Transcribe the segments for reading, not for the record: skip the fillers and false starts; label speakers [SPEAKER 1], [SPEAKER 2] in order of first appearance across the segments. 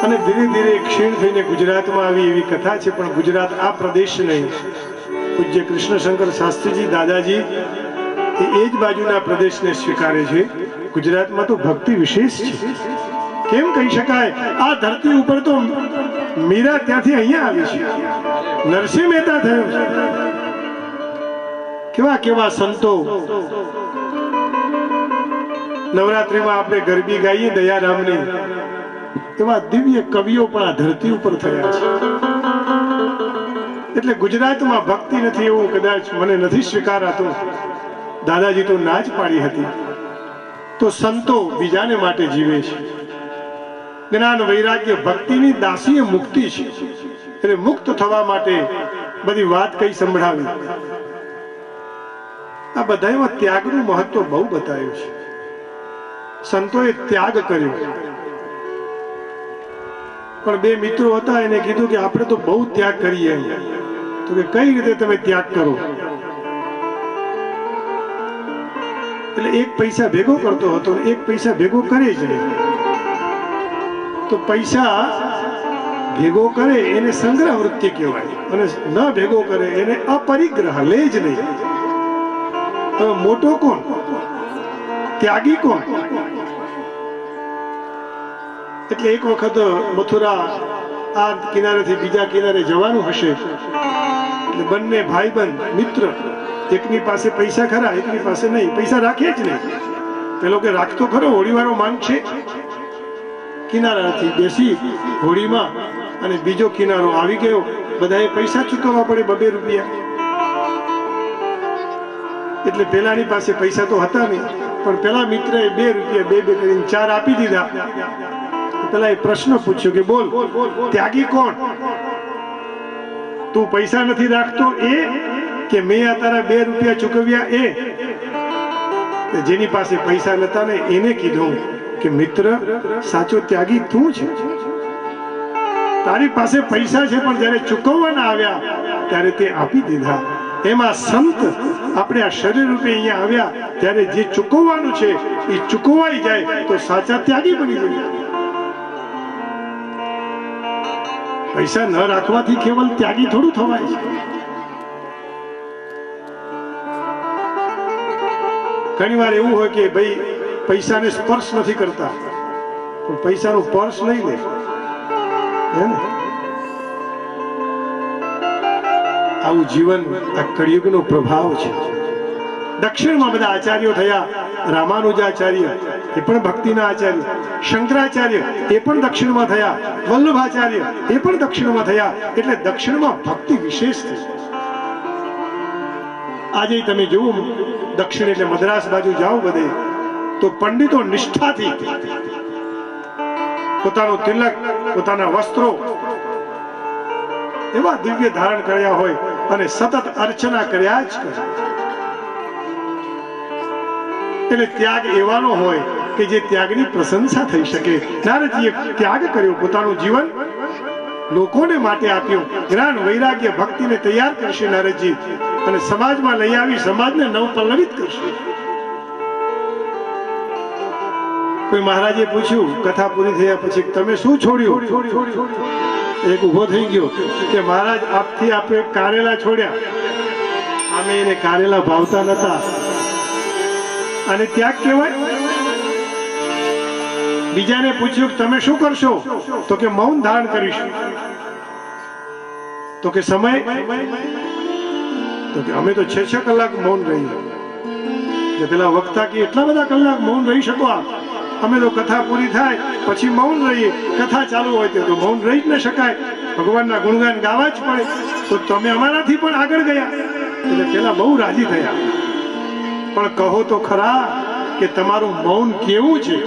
[SPEAKER 1] અને ધીરે ધીરે ક્ષીણ થઈને ગુજરાતમાં આવી એવી કથા છે. પણ ગુજરાત આ પ્રદેશ નહીં. પૂજ્ય કૃષ્ણશંકર શાસ્ત્રીજી દાદાજી એ જ બાજુના પ્રદેશને સ્વીકારે છે. ગુજરાતમાં તો ભક્તિ વિશેષ છે. કેમ કહી શકાય? આ ધરતી ઉપર તો મીરા ત્યાંથી અહીંયા આવી છે, નરસિંહ મહેતા થયો છે. કેવા કેવા સંતો! નવરાત્રીમાં આપણે ગરબી ગાઈએ દયારામની, એવા દિવ્ય કવિઓ પણ આ ધરતી ઉપર થયા છે. એટલે ગુજરાતમાં ભક્તિ નથી એવું કદાચ મને નથી સ્વીકારાતું. દાદાજી તો ના જ પાડી હતી. તો સંતો બીજાને માટે જીવે છે. જ્ઞાન વૈરાગ્ય ભક્તિની દાસીએ મુક્તિ છે. એટલે મુક્ત થવા માટે બધી વાત કઈ સંભળાવી. આ બધામાં ત્યાગનું મહત્વ બહુ બતાવ્યું છે. સંતોએ ત્યાગ કર્યો. પણ બે મિત્રો હતા, એને કીધું કે આપણે તો બહુ ત્યાગ કરીએ. તો કે કઈ રીતે તમે ત્યાગ કરો? એટલે એક પૈસા ભેગો કરતો હતો, એક પૈસા ભેગો કરે જ નહીં. તો પૈસા ભેગો કરે એને સંગ્રહ વૃત્તિ કહેવાય, અને ન ભેગો કરે એને અપરિગ્રહ, લે જ નહીં. હવે મોટો કોણ? ત્યાગી કોણ? એટલે એક વખત મથુરા આ કિનારેથી બીજા કિનારે જવાનું હશે. એટલે બંને ભાઈબંધ મિત્ર, એકની પાસે પૈસા ખરા, એકની પાસે નહીં. પૈસા રાખે જ નહીં. પેલો કે રાખતો ખરો, હોડીવાળો માંગ છે. કિનારાથી બેસી હોડીમાં, અને બીજો કિનારો આવી ગયો. બધાએ પૈસા ચૂકવવા પડે, 2 રૂપિયા. એટલે પેલાની પાસે પૈસા તો હતા નહીં, પણ પેલા મિત્રએ 2 રૂપિયા 2 કરીને 4 આપી દીધા. પેલા એ પ્રશ્ન પૂછ્યો કે બોલ, ત્યાગી કોણ? તું પૈસા નથી રાખતો એ, કે મેં આ તારા 2 રૂપિયા ચૂકવ્યા એ? જેની પાસે પૈસા નતા ને એને કીધું કે મિત્ર, સાચો ત્યાગી તું છે. તારી પાસે પૈસા છે, પણ જયારે ચૂકવવાના આવ્યા ત્યારે તે આપી દીધા. એમાં સંત આપણે આ શરીર રૂપે અહીંયા આવ્યા ત્યારે જે ચૂકવવાનું છે એ ચૂકવાઈ જાય તો સાચા ત્યાગી બની જાય. પૈસા ન રાખવાથી કેવલ ત્યાગી થોડું થવાય છે. ઘણી વાર એવું હોય કે ભાઈ પૈસાને સ્પર્શ નથી કરતા, પણ પૈસાનું પર્સ લઈ લે. આવું જીવન આ કળિયુગનો પ્રભાવ છે. દક્ષિણમાં બધા આચાર્યો થયા. રામાનુજાચાર્ય એ પણ ભક્તિના આચાર્ય, શંકરાચાર્ય એ પણ દક્ષિણમાં થયા, વલ્લભાચાર્ય એ પણ દક્ષિણમાં થયા. એટલે દક્ષિણમાં ભક્તિ વિશેષ થઈ. આજે તમે જુઓ દક્ષિણ એટલે મદ્રાસ બાજુ જાઓ બધે, તો પંડિતો નિષ્ઠાથી પોતાનું તિલક, પોતાના વસ્ત્રો એવા દિવ્ય ધારણ કર્યા હોય અને સતત અર્ચના કર્યા જ કરે. એટલે ત્યાગ એવાનો હોય કે જે ત્યાગની પ્રશંસા થઈ શકે. નારદજીએ ત્યાગ કર્યો, પોતાનું જીવન લોકોને માટે આપ્યું. જ્ઞાન વૈરાગ્ય ભક્તિને તૈયાર કરશે નારદજી, અને સમાજમાં લઈ આવી સમાજને નવપલ્લવિત કરશે. કોઈ મહારાજે પૂછ્યું કથા પૂરી થયા પછી, તમે શું છોડ્યું? એક ઉભો થઈ ગયો કે મહારાજ, આપથી આપણે કારેલા છોડ્યા. અમે એને કારેલા ભાવતા નતા, અને ત્યાગ કહેવાય. બીજાને પૂછ્યું કે તમે શું કરશો? તો કે મૌન ધારણ કરીશું. તો કે સમય? તો કે અમે તો 6 કલાક મૌન રહીએ. પેલા વક્તા કે એટલા બધા કલાક મૌન રહી શકો આપ? અમે તો કથા પૂરી થાય પછી મૌન રહીએ. કથા ચાલુ હોય તો મૌન રહી જ ન શકાય. ભગવાનના ગુણગાન ગાવા જ પડે. તો તમે અમારાથી પણ આગળ ગયા. એટલે પેલા બહુ રાજી થયા. પણ કહો તો ખરા કે તમારું મૌન કેવું છે?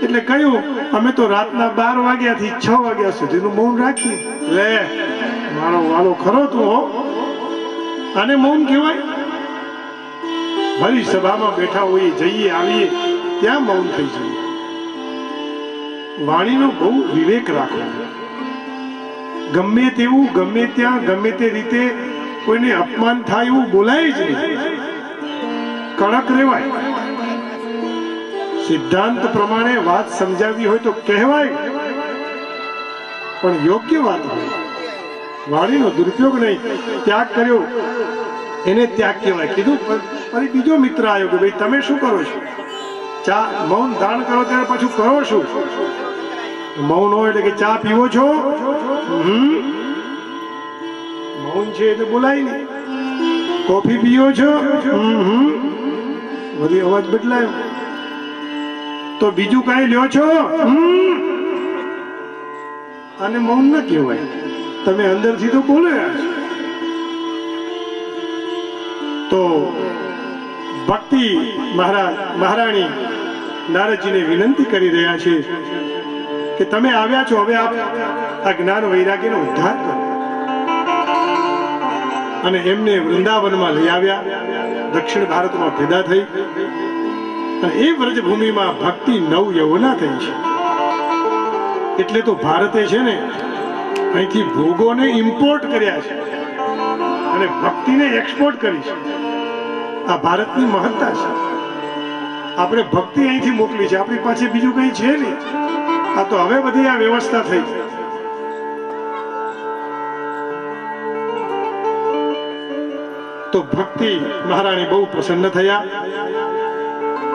[SPEAKER 1] એટલે કહ્યું, અમે તો રાતના 12 વાગ્યાથી 6 વાગ્યા સુધીનું મૌન રાખીએ. લે મારો વાલો ખરો તું હો. આને મૌન કહેવાય? ભરી સભામાં બેઠા હોઈએ, જઈએ આવીએ, ત્યાં મૌન થઈ જઈએ. વાણીનો બહુ વિવેક રાખવો. ગમે તેવું, ગમે ત્યાં, ગમે તે રીતે કોઈને અપમાન થાય એવું બોલાય જ નહીં. કડક રહેવાય. સિદ્ધાંત પ્રમાણે વાત સમજાવી હોય તો કહેવાય, પણ યોગ્ય વાત હોય, વાણીનો દુરુપયોગ નહીં. ત્યાગ કર્યો એને ત્યાગ કહેવાય. કીધું ફરી બીજો મિત્ર આવ્યો કે ભાઈ તમે શું કરો છો? ચા મૌન ધારણ કરો ત્યારે પાછું કરો શું? મૌન હોય એટલે કે ચા પીવો છો? મૌન છે એટલે બોલાય નહીં. કોફી પીવો છો? બધી અવાજ બદલાયો. તો બીજું કઈ લ્યો છો? આને મૌન ન કહેવાય. તમે અંદરથી તો બોલે રહ્યા છો. તો ભક્તિ મહારાણી નારદજીને વિનંતી કરી રહ્યા છે કે તમે આવ્યા છો, હવે આપ આ જ્ઞાન વૈરાગ્યનો ઉદ્ધાર કરો. અને એમને વૃંદાવનમાં લઈ આવ્યા. દક્ષિણ ભારતમાં પેદા થઈ અને એ વ્રજભૂમિમાં ભક્તિ નવ યૌવના થઈ છે. એટલે તો ભારતે છે ને અહીંથી ભોગોને ઇમ્પોર્ટ કર્યા છે અને ભક્તિને એક્સપોર્ટ કરી છે. આ ભારતની મહત્તા છે. આપણે ભક્તિ અહીંથી મોકલી છે, આપણી પાસે બીજું કઈ છે નહીં. આ તો હવે બધી આ વ્યવસ્થા થઈ. તો ભક્તિ મહારાણી બહુ પ્રસન્ન થયા.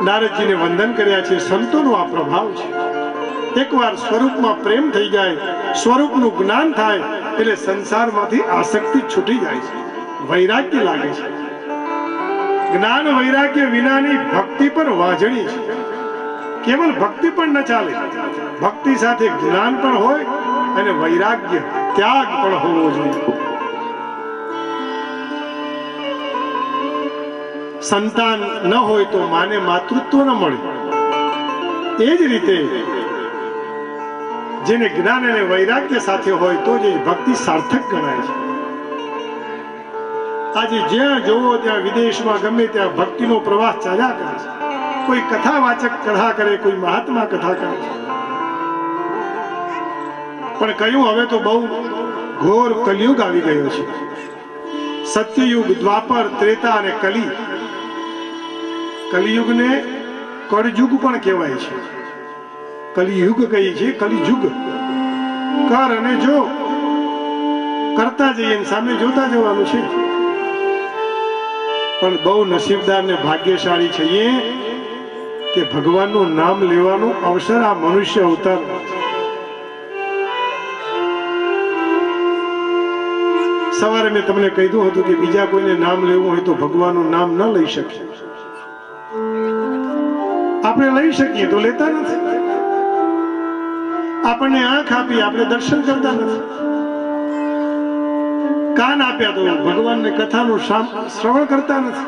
[SPEAKER 1] નારદજીને વંદન કર્યા છે. સંતોનો આ પ્રભાવ છે. એકવાર સ્વરૂપમાં પ્રેમ થઈ જાય, સ્વરૂપનું જ્ઞાન થાય એટલે સંસારમાંથી આસક્તિ છૂટી જાય છે, વૈરાગ્ય લાગે છે. જ્ઞાન વૈરાગ્ય વિનાની ભક્તિ પર વાજણી છે. કેવલ ભક્તિ પણ ન ચાલે, ભક્તિ સાથે જ્ઞાન પણ હોય અને વૈરાગ્ય ત્યાગ પણ હોવો જોઈએ. સંતાન ન હોય તો માને માતૃત્વ ન મળે. એ જ રીતે જેને જ્ઞાન અને વૈરાગ્ય સાથે હોય તો જ ભક્તિ સાર્થક ગણાય છે. આજે જ્યાં જોવો ત્યાં વિદેશમાં ગમે ત્યાં ભક્તિનો પ્રવાહ ચાલ્યા કરે છે. કોઈ કથાવાચક કથા કરે, કોઈ મહાત્મા કથા કરે છે. પણ કહ્યું હવે તો બહુ ઘોર કલયુગ આવી ગયો છે. સત્યયુગ, દ્વાપર, ત્રેતા અને કલી. કલિયુગને કળયુગ પણ કહેવાય છે. કલિયુગ કહી છે, કલિયુગ. કર અને જો, કરતા જઈએ સામે જોતા જવાનું છે. પણ બહુ નસીબદાર ને ભાગ્યશાળી છીએ કે ભગવાનનું નામ લેવાનું અવસર આ મનુષ્ય અવતાર. સવારે મેં તમને કહ્યું હતું કે બીજા કોઈને નામ લેવું હોય તો ભગવાનનું નામ ન લઈ શકે. આપણે લઈ શકીએ તો લેતા નથી. આપણને આંખ આપી, આપણે દર્શન કરતા નથી. કાન આપ્યા તો ભગવાનને કથાનું શ્રવણ કરતા નથી.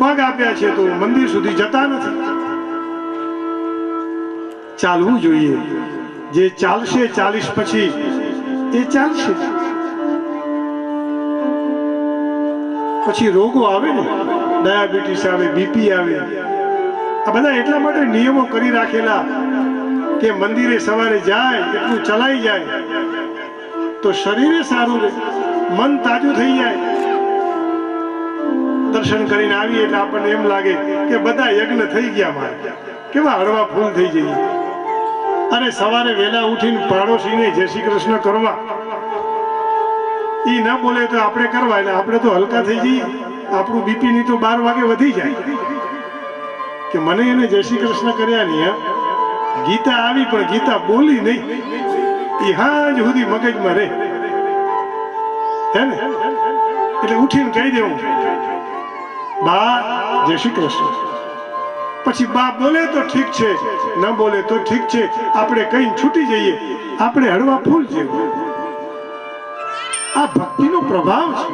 [SPEAKER 1] પગ આપ્યા છે તો મંદિર સુધી જતા નથી. ચાલવું જોઈએ. જે ચાલશે 40 પછી એ ચાલશે. પછી રોગો આવે ને, ડાયાબિટીસ આવે, બીપી આવે. આ બધા એટલા માટે નિયમો કરી રાખેલા કે મંદિરે સવારે જાય એટલું ચલાઈ જાય તો શરીરે સારું રહે, મન તાજું થઈ જાય. દર્શન કરીને આવીએ એટલે આપણને એમ લાગે કે બધા યજ્ઞ થઈ ગયા. મારે કેવા હળવા ફૂલ થઈ જઈએ. અને સવારે વહેલા ઉઠીને પાડોશીને જય શ્રી કૃષ્ણ કરવા, ઈ ન બોલે તો આપણે કરવા, એટલે આપણે તો હલકા થઈ જઈએ. આપણું બીપી ની તો 12 વાગે વધી જાય કે મને એને જય શ્રી કૃષ્ણ કર્યા નહીં. ગીતા આવી પણ ગીતા બોલી નહીં. એ હાજ સુધી મગજમાં રહે હે ને. એટલે ઉઠીને કહી દેવું, બા જય શ્રી કૃષ્ણ. પછી બા બોલે તો ઠીક છે, ન બોલે તો ઠીક છે. આપણે કઈ છૂટી જઈએ, આપણે હળવા ફૂલ જેવું. આ ભક્તિનો પ્રભાવ છે.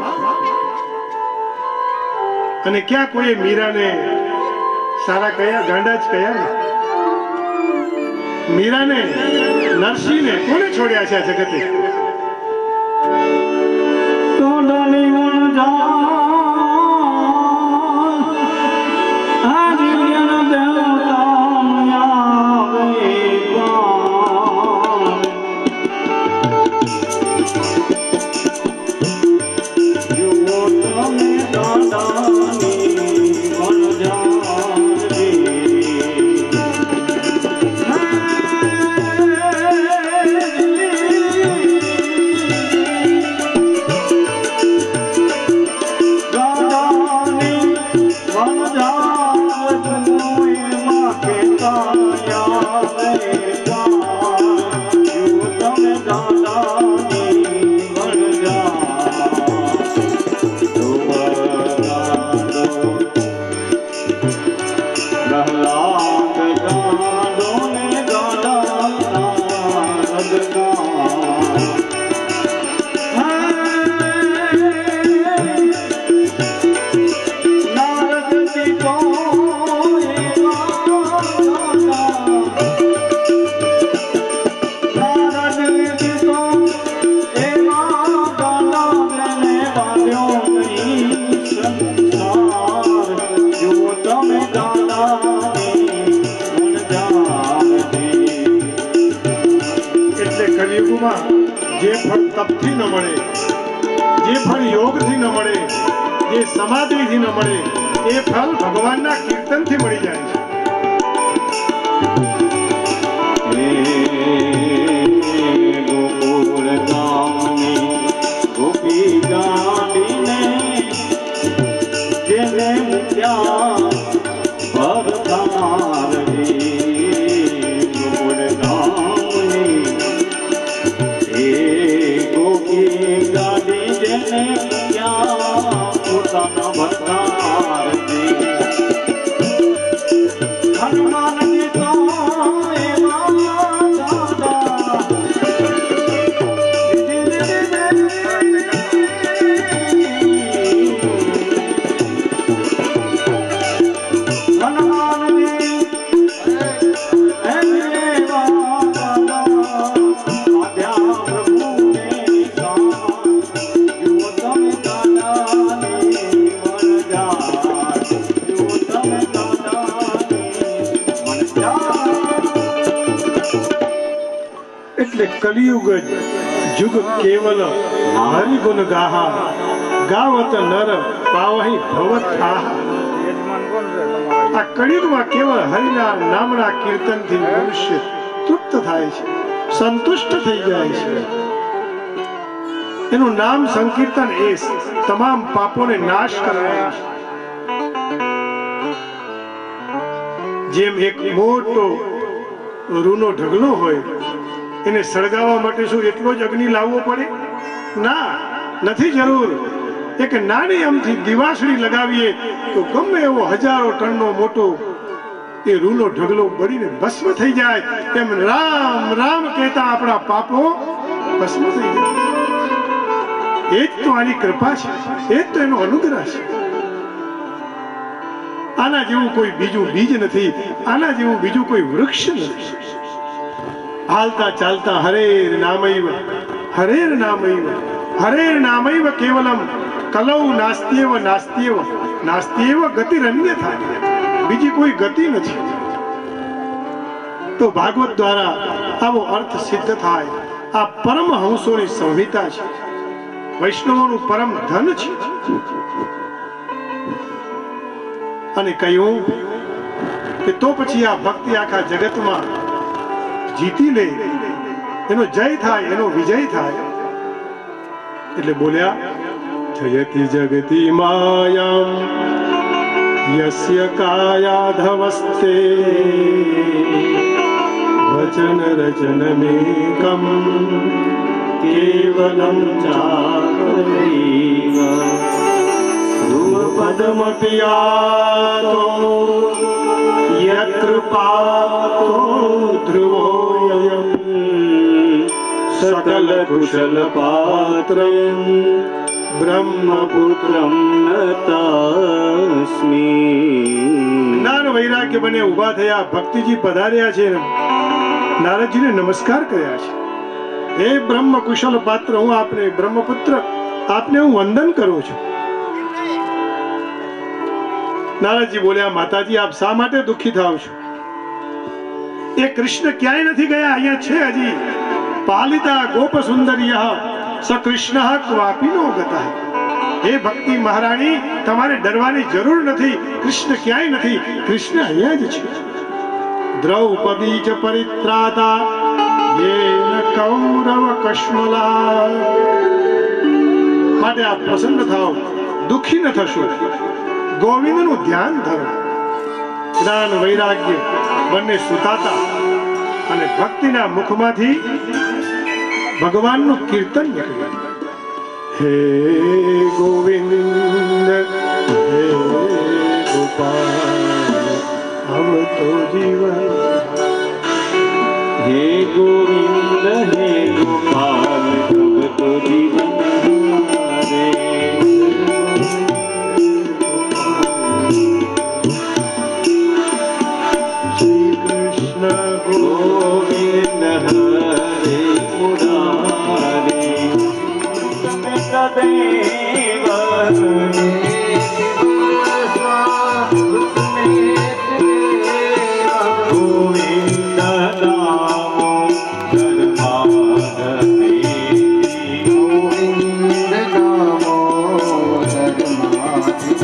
[SPEAKER 1] અને ક્યાં કોઈ મીરાને સારા કયા, ગાંડા જ કયા. મીરાને, નરસિંહને કોને છોડ્યા છે આ જગતે? જે ફળ તપથી ન મળે, જે ફળ યોગથી ન મળે, જે સમાધિથી ન મળે, એ ફળ ભગવાનના કીર્તનથી મળી જાય છે.
[SPEAKER 2] ગોકુળ ગામની ગોપી ગાડીને જેને ત્યાં ભરતાર
[SPEAKER 1] કલિયુગ જુગ કેવલ હરિગુણ ગાહા ગાવત નર પાવહી ભવત આહા. આ કળિયુગમાં કેવળ હરિના નામના કીર્તનથી મનુષ્ય તૃપ્ત થાય છે, સંતુષ્ટ થઈ જાય છે. એનું નામ સંકીર્તન એ તમામ પાપોને નાશ કરવાનું છે. જેમ એક મોટો રૂનો ઢગલો હોય, એને સળગાવવા માટે શું એટલો જ અગ્નિ લાવવો પડે? ના, નથી જરૂર. એક નાની અમથી દિવાસળી લગાવીએ તો ગમે એવો હજારો ટનનો મોટો એ રૂનો ઢગલો બળીને ભસ્મ થઈ જાય. એમ રામ રામ કહેતા આપણા પાપો ભસ્મ થઈ જાય. એ જ તો આની કૃપા છે, એ જ તો એનો અનુગ્રહ છે. આના જેવું કોઈ બીજું બીજ નથી, આના જેવું બીજું કોઈ વૃક્ષ નથી. હાલતા ચાલતા હરેર નામૈવ હરેર નામૈવ હરેર નામૈવ કેવલમ કલૌ નાસ્ત્યેવ નાસ્ત્યેવ નાસ્ત્યેવ ગતિરન્યથા. બીજી કોઈ ગતિ નથી. તો ભાગવત દ્વારા આવો અર્થ સિદ્ધ થાય. આ પરમહંસોની સંહિતા છે, વૈષ્ણવોનું પરમ ધન છે. અને કહ્યું કે તો પછી આ ભક્તિ આખા જગતમાં જીતી લે, એનો જય થાય, એનો વિજય થાય. એટલે બોલ્યા જયતિ જગતિ માયામ યસ્ય કાયાધવસ્તે વચન રચન મેકમ કેવલમ ચાકરીવ ધ્રુવપદમપિયાતો યત્ર પાતો ધ્રુવોયમ સકલ કુશલ પાત્રમ બ્રહ્મપુત્રમ નતાસ્મી. જ્ઞાન વૈરાગ્ય બને ઉભા થયા, ભક્તિજી પધાર્યા છે, નારદજીને નમસ્કાર કર્યા છે. હે બ્રહ્મ કુશલ પાત્ર, હું આપને બ્રહ્મપુત્ર, આપને હું વંદન કરું છું. નારદજી બોલ્યા માતાજી, આપ શા માટે દુઃખી થાવ છો? એ કૃષ્ણ ક્યાંય નથી ગયા, અહીંયા છે હજી. પાલિતા ગોપ સુંદર્ય સ કૃષ્ણ ક્વાપી નો ગતા. હે ભક્તિ મહારાણી, તમારે ડરવાની જરૂર નથી. કૃષ્ણ ક્યાંય નથી, કૃષ્ણ અહીંયા જ છે. દ્રૌપદી ચ પરિત્રાતા યેન કૌરવ કશ્મલા. માટે આપ પ્રસન્ન થાઓ, દુઃખી ન થશો. ગોવિંદનું ધ્યાન ધરો. જ્ઞાન વૈરાગ્ય બંને સુતાતા અને ભક્તિના મુખમાંથી ભગવાનનું કીર્તન નીકળ્યું. હે ગોવિંદ હે ગોપાલ હમ તો જીવન.
[SPEAKER 2] હે ગોવિંદ હે ગોપાલ હમ તો જીવન હમારે.
[SPEAKER 1] શ્રી કૃષ્ણ
[SPEAKER 2] ગોવિંદ હરે મુરારે સદૈવ ગોવિંદ નામો ધર્માધમે. ગોવિંદ નામો ધર્માધમે.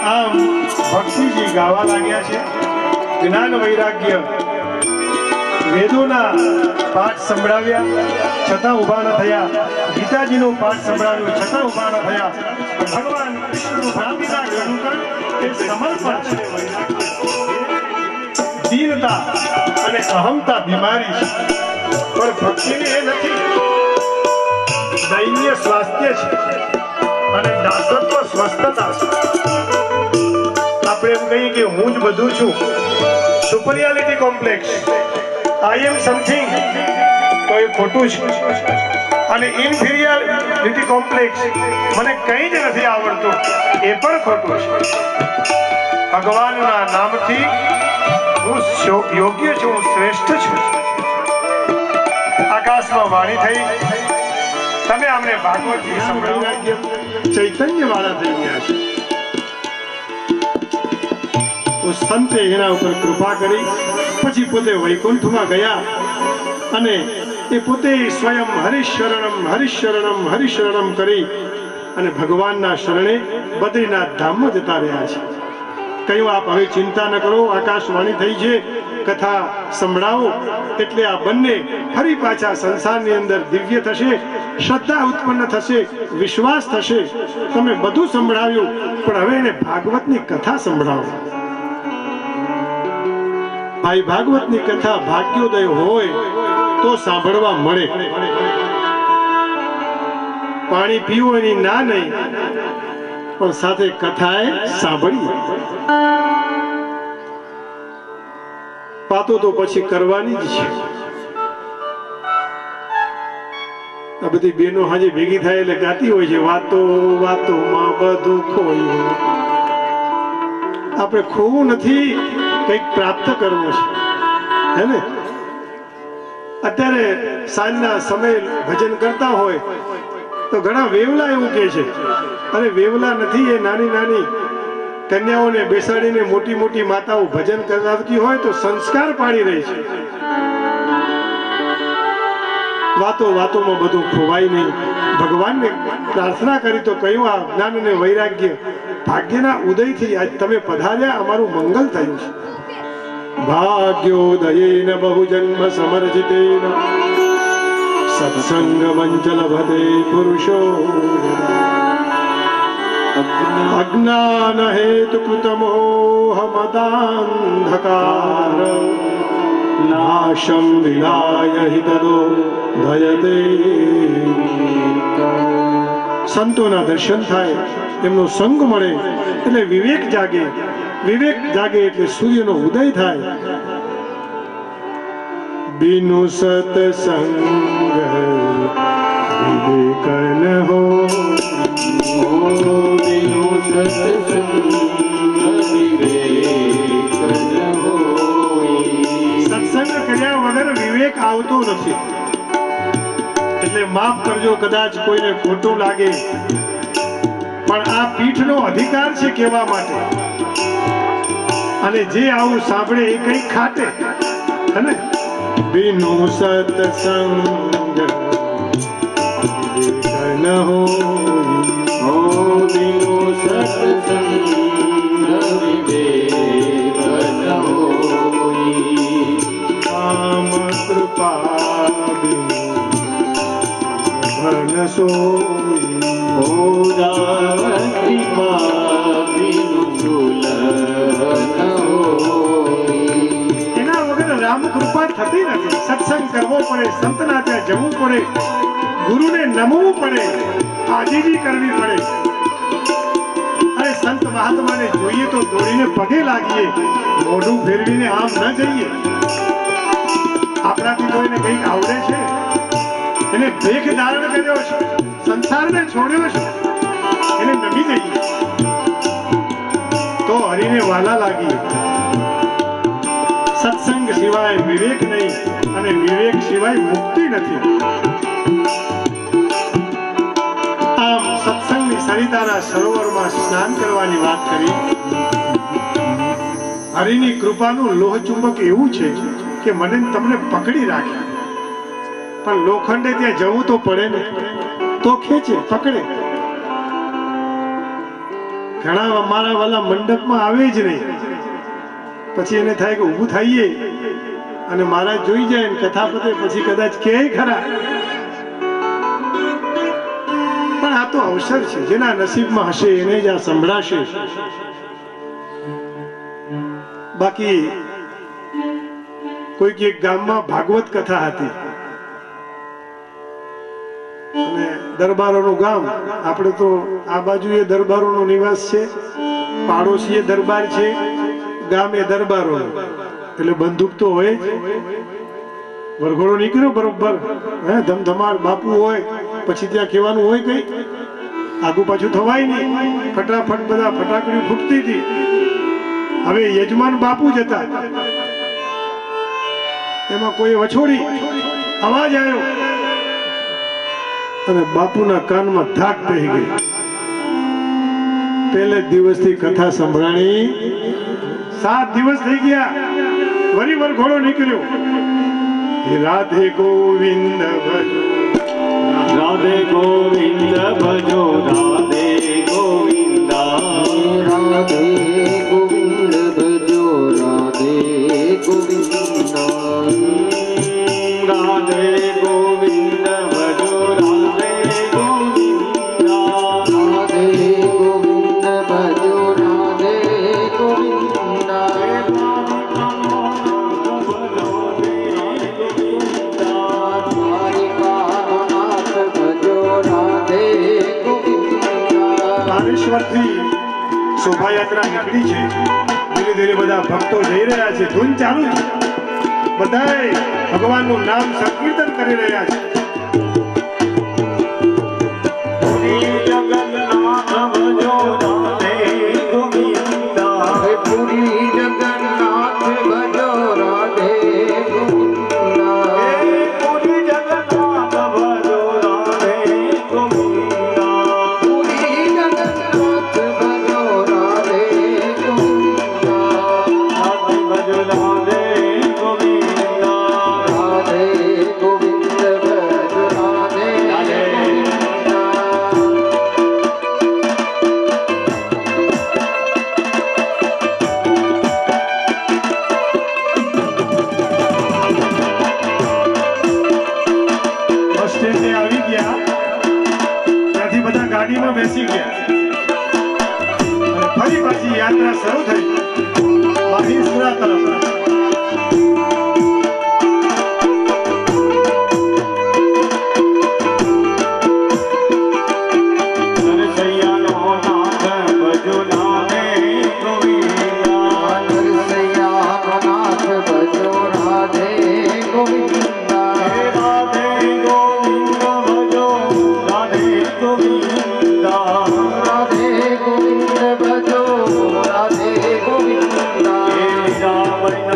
[SPEAKER 1] આમ ભક્તિજી ગાવા લાગ્યા છે. જ્ઞાન વૈરાગ્ય વેદોના પાઠ સંભળાવ્યા છતાં ઉભા ન થયા. ગીતાજીનો પાઠ સંભળાવ્યો છતાં ઉભા ન થયા. ભગવાન કૃષ્ણનું ભક્તિના ગણુકણ એ સમર્પણ છે. દીનતા અને અહમતા બીમારી છે, પણ ભક્તિની એ નથી. દૈન્ય સ્વાસ્થ્ય છે અને દાસત્વ સ્વસ્થતા છે. આપણે એમ કહીએ કે હું જ બધું છું, સુપરિયાલિટી કોમ્પ્લેક્સ, આઈ એમ સમથિંગ, તો એ ખોટું છે. અને ઇન્ફિરિયરિટી કોમ્પ્લેક્સ, મને કંઈ જ નથી આવડતું, એ પણ ખોટું છે. ભગવાનના નામથી હું યોગ્ય છું, હું શ્રેષ્ઠ છું. આકાશમાં વાણી થઈ, તમે અમને ભાગવતજી સંભળાવ્યા, ચૈતન્ય વાળા થઈ ગયા છે. તો સંતે એના ઉપર કૃપા કરી પછી પોતે વૈકુંઠમાં ગયા અને એ પોતે સ્વયં હરિશરણમ હરિશરણમ હરિશરણમ કરી અને ભગવાનના શરણે બદ્રીનાથ ધામમાં જતા રહ્યા છે. કહ્યું આપ હવે ચિંતા ન કરો, આકાશવાણી થઈ છે, કથા સંભળાવો એટલે આ બંને ફરી પાછા સંસારની અંદર દિવ્ય થશે, શ્રદ્ધા ઉત્પન્ન થશે, વિશ્વાસ થશે. તમે બધું સંભળાવ્યું, પણ હવે એને ભાગવતની કથા સંભળાવો. ભાઈ ભાગવતની કથા ભાગ્યોદય હોય તો સાંભળવા મળે. પાણી પીવું એની ના નહીં, પણ સાથે કથાએ સાંભળીએ. વાતો તો પછી કરવાની જ છે. આ બધી બેનો હાજે ભેગી થાય એટલે ગાતી હોય છે, વાતો વાતોમાં બધું ખોયું. આપણે ખોવું નથી, કંઈક પ્રાપ્ત કરવું છે, હે ને? અત્યારે સાંજના સમયે ભજન કરતા હોય તો ઘણા વેવલા એવું કહે છે, અરે વેવલા નથી, એ નાની નાની કન્યાઓને બેસાડીને મોટી મોટી માતાઓ ભજન કરાવતી હોય તો સંસ્કાર પાડી રહી છે. વાતો વાતોમાં બધું ખોવાય નહીં. ભગવાનને પ્રાર્થના કરી તો કહ્યું આ જ્ઞાન અને વૈરાગ્ય ભાગ્યના ઉદયથી આજ તમે પધાર્યા, અમારું મંગલ થયું છે. ભાગ્યોદયેન બહુજન્મ સમર્જિતેન સત્સંગમંચ લભતે પુરુષો અજ્ઞાન હેતુ કૃતમોહ મદાંધકાર નાશમ વિનાય હિતદો ભયતે. સંતોના દર્શન થાય, એમનો સંગ મળે એટલે વિવેક જાગે, વિવેક જાગે એટલે સૂર્યનો ઉદય થાય. બિનુ સત્સંગ વિવેક ન હો,
[SPEAKER 2] બિનુ સત્સંગ વિવેક ન હોય.
[SPEAKER 1] સત્સંગ કર્યા વગર વિવેક આવતો નથી. એટલે માફ કરજો કદાચ કોઈને ખોટું લાગે, પણ આ પીઠનો અધિકાર છે કહેવા માટે. અને જે આવું સાંભળે એ કઈ ખાતે, હે? બિનુ સત્સંગ વિવેક ન હોય,
[SPEAKER 2] બિનુ સત્સંગ વિવેક ન હોય.
[SPEAKER 1] રામ કૃપા બિનુ ભન સોઈ.
[SPEAKER 2] ઓદાવતી
[SPEAKER 1] સત્સંગ કરવો પડે, સંતના ત્યાં જવું પડે, ગુરુને નમવું પડે, આજીજી કરવી પડે. અરે સંત મહાત્માને જોઈએ તો દોડીને પગે લાગીએ, મોઢું ફેરવીને આમ ન જઈએ. આપણાથી તો એને કંઈક આવડે છે, એને ભેખ ધારણ કર્યો છે, સંસારને છોડ્યો છે, એને નમી જઈએ તો હરિને વાલા લાગીએ. સત્સંગ સિવાય વિવેક નહીં અને વિવેક સિવાય મુક્તિ નથી. આમ સત્સંગની સરિતાના સરોવરમાં સ્નાન કરવાની વાત કરી. હરિની કૃપાનું લોહચુંબક એવું છે કે મને તમને પકડી રાખે, પણ લોખંડે ત્યાં જવું તો પડે ને, તો ખેંચે પકડે. ઘણા અમારા વાલા મંડપમાં આવે જ નહીં, પછી એને થાય કે ઊભું થઈએ અને મહારાજ જોઈ જાય ને કથા પતે પછી કદાચ કે ખરા. પણ આ તો અવસર છે, જેના નસીબમાં હશે એને જ આ સંભળાશે. બાકી કોઈક એક ગામમાં ભાગવત કથા હતી અને દરબારોનું ગામ. આપણે તો આ બાજુ એ દરબારોનો નિવાસ છે, પાડોશી દરબાર છે, ગામે દરબારો, એટલે બંદૂક તો હોય જ. વરઘોડો નીકળ્યો બરોબર, હે ધમધમાટ બાપુ હોય, પછી ત્યાં કહેવાનું હોય કઈ આગુ પાછું થવાય નહીં. ફટાફટ બધા ફટાકડી ફૂટતી હતી. હવે યજમાન બાપુ જ હતા, એમાં કોઈ વછોડી અવાજ આવ્યો અને બાપુના કાનમાં ધાક પડી ગઈ. પહેલે દિવસથી કથા સંભળાણી, 7 દિવસ થઈ ગયા, વરી વરઘોડો નીકળ્યો. રાધે ગોવિંદ ભજો,
[SPEAKER 2] રાધે ગોવિંદ ભજો, રાધે ગોવિંદ, રાધે ગોવિંદ ભજો, રાધે ગોવિંદ, રાધે ગોવિંદ ભજો, રાધે ગોવિંદ, રાધે ગોવિંદ ભજો, રાધે ગોવિંદ,
[SPEAKER 1] થી શોભાયાત્રા નીકળી છે. ધીરે ધીરે બધા ભક્તો જઈ રહ્યા છે, ધૂન ચાલુ છે, બધાએ ભગવાનનું નામ સંકીર્તન કરી રહ્યા છે. પુરી જગન્નાથ ભજો, રાધે ગોવિંદ, પુરી જગન્નાથ ભજો, રાધે ગોવિંદ, પુરી જગન્નાથ ભજો, રાધે ગોવિંદ, ગાડીમાં બેસી ગયા અને ફરી પાછી યાત્રા શરૂ થઈ મહેસરા તરફ.
[SPEAKER 2] રાધે ગોવિંદ ભજો, રાધે ગોવિંદ, રાધે ગોવિંદ,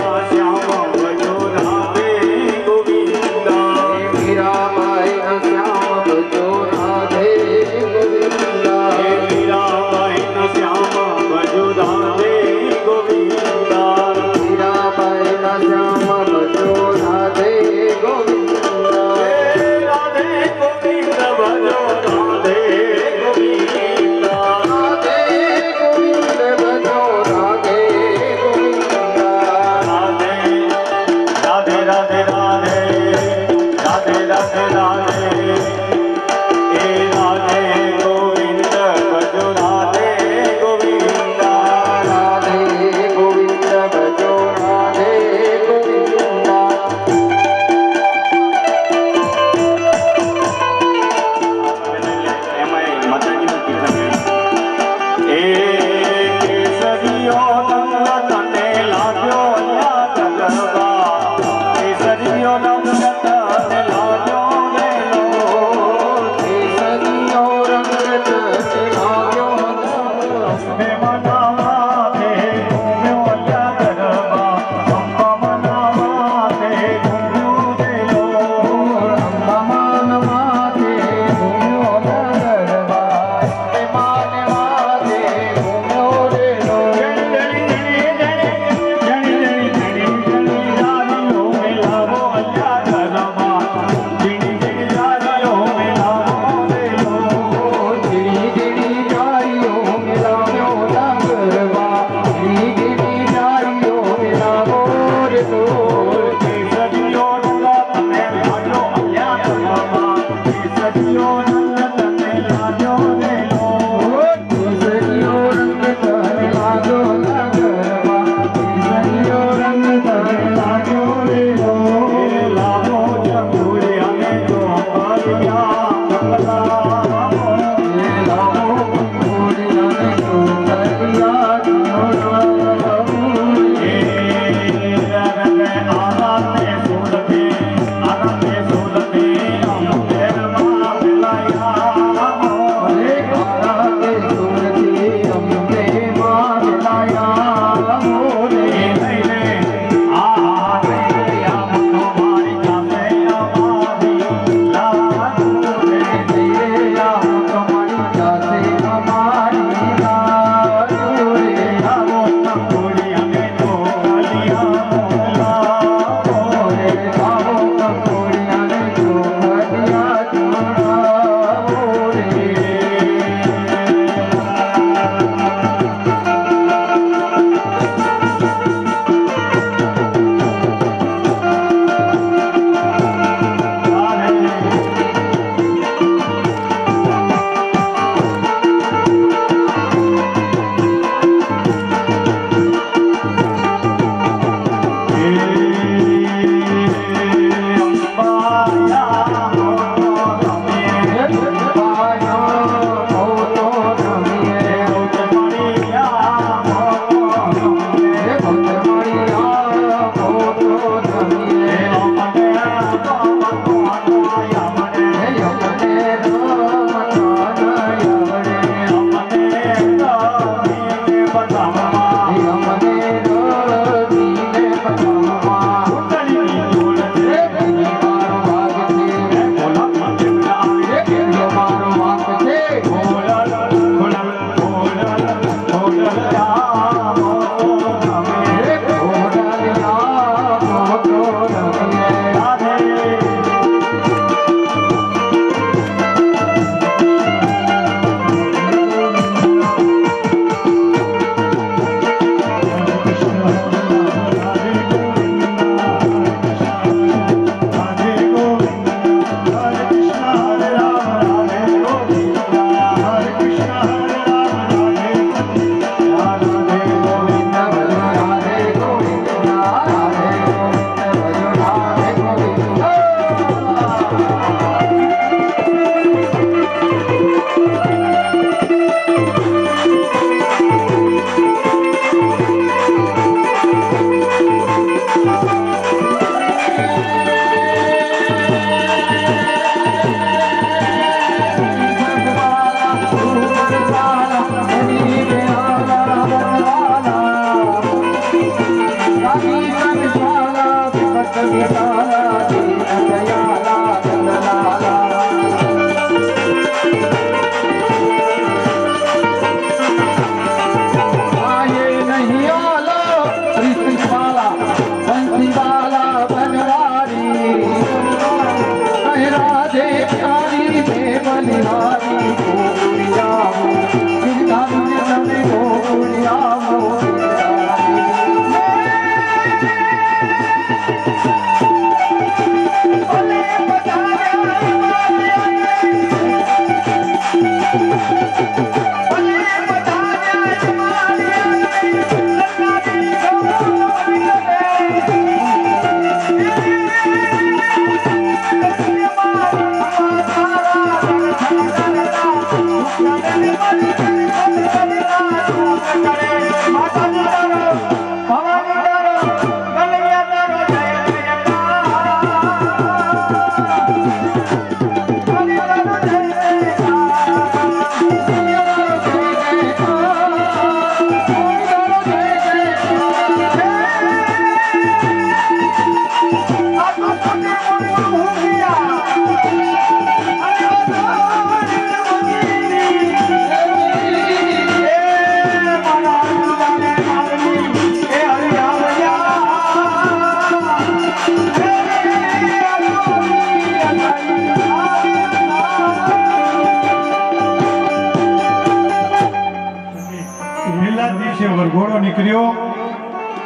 [SPEAKER 1] વરઘોડો નીકળ્યો,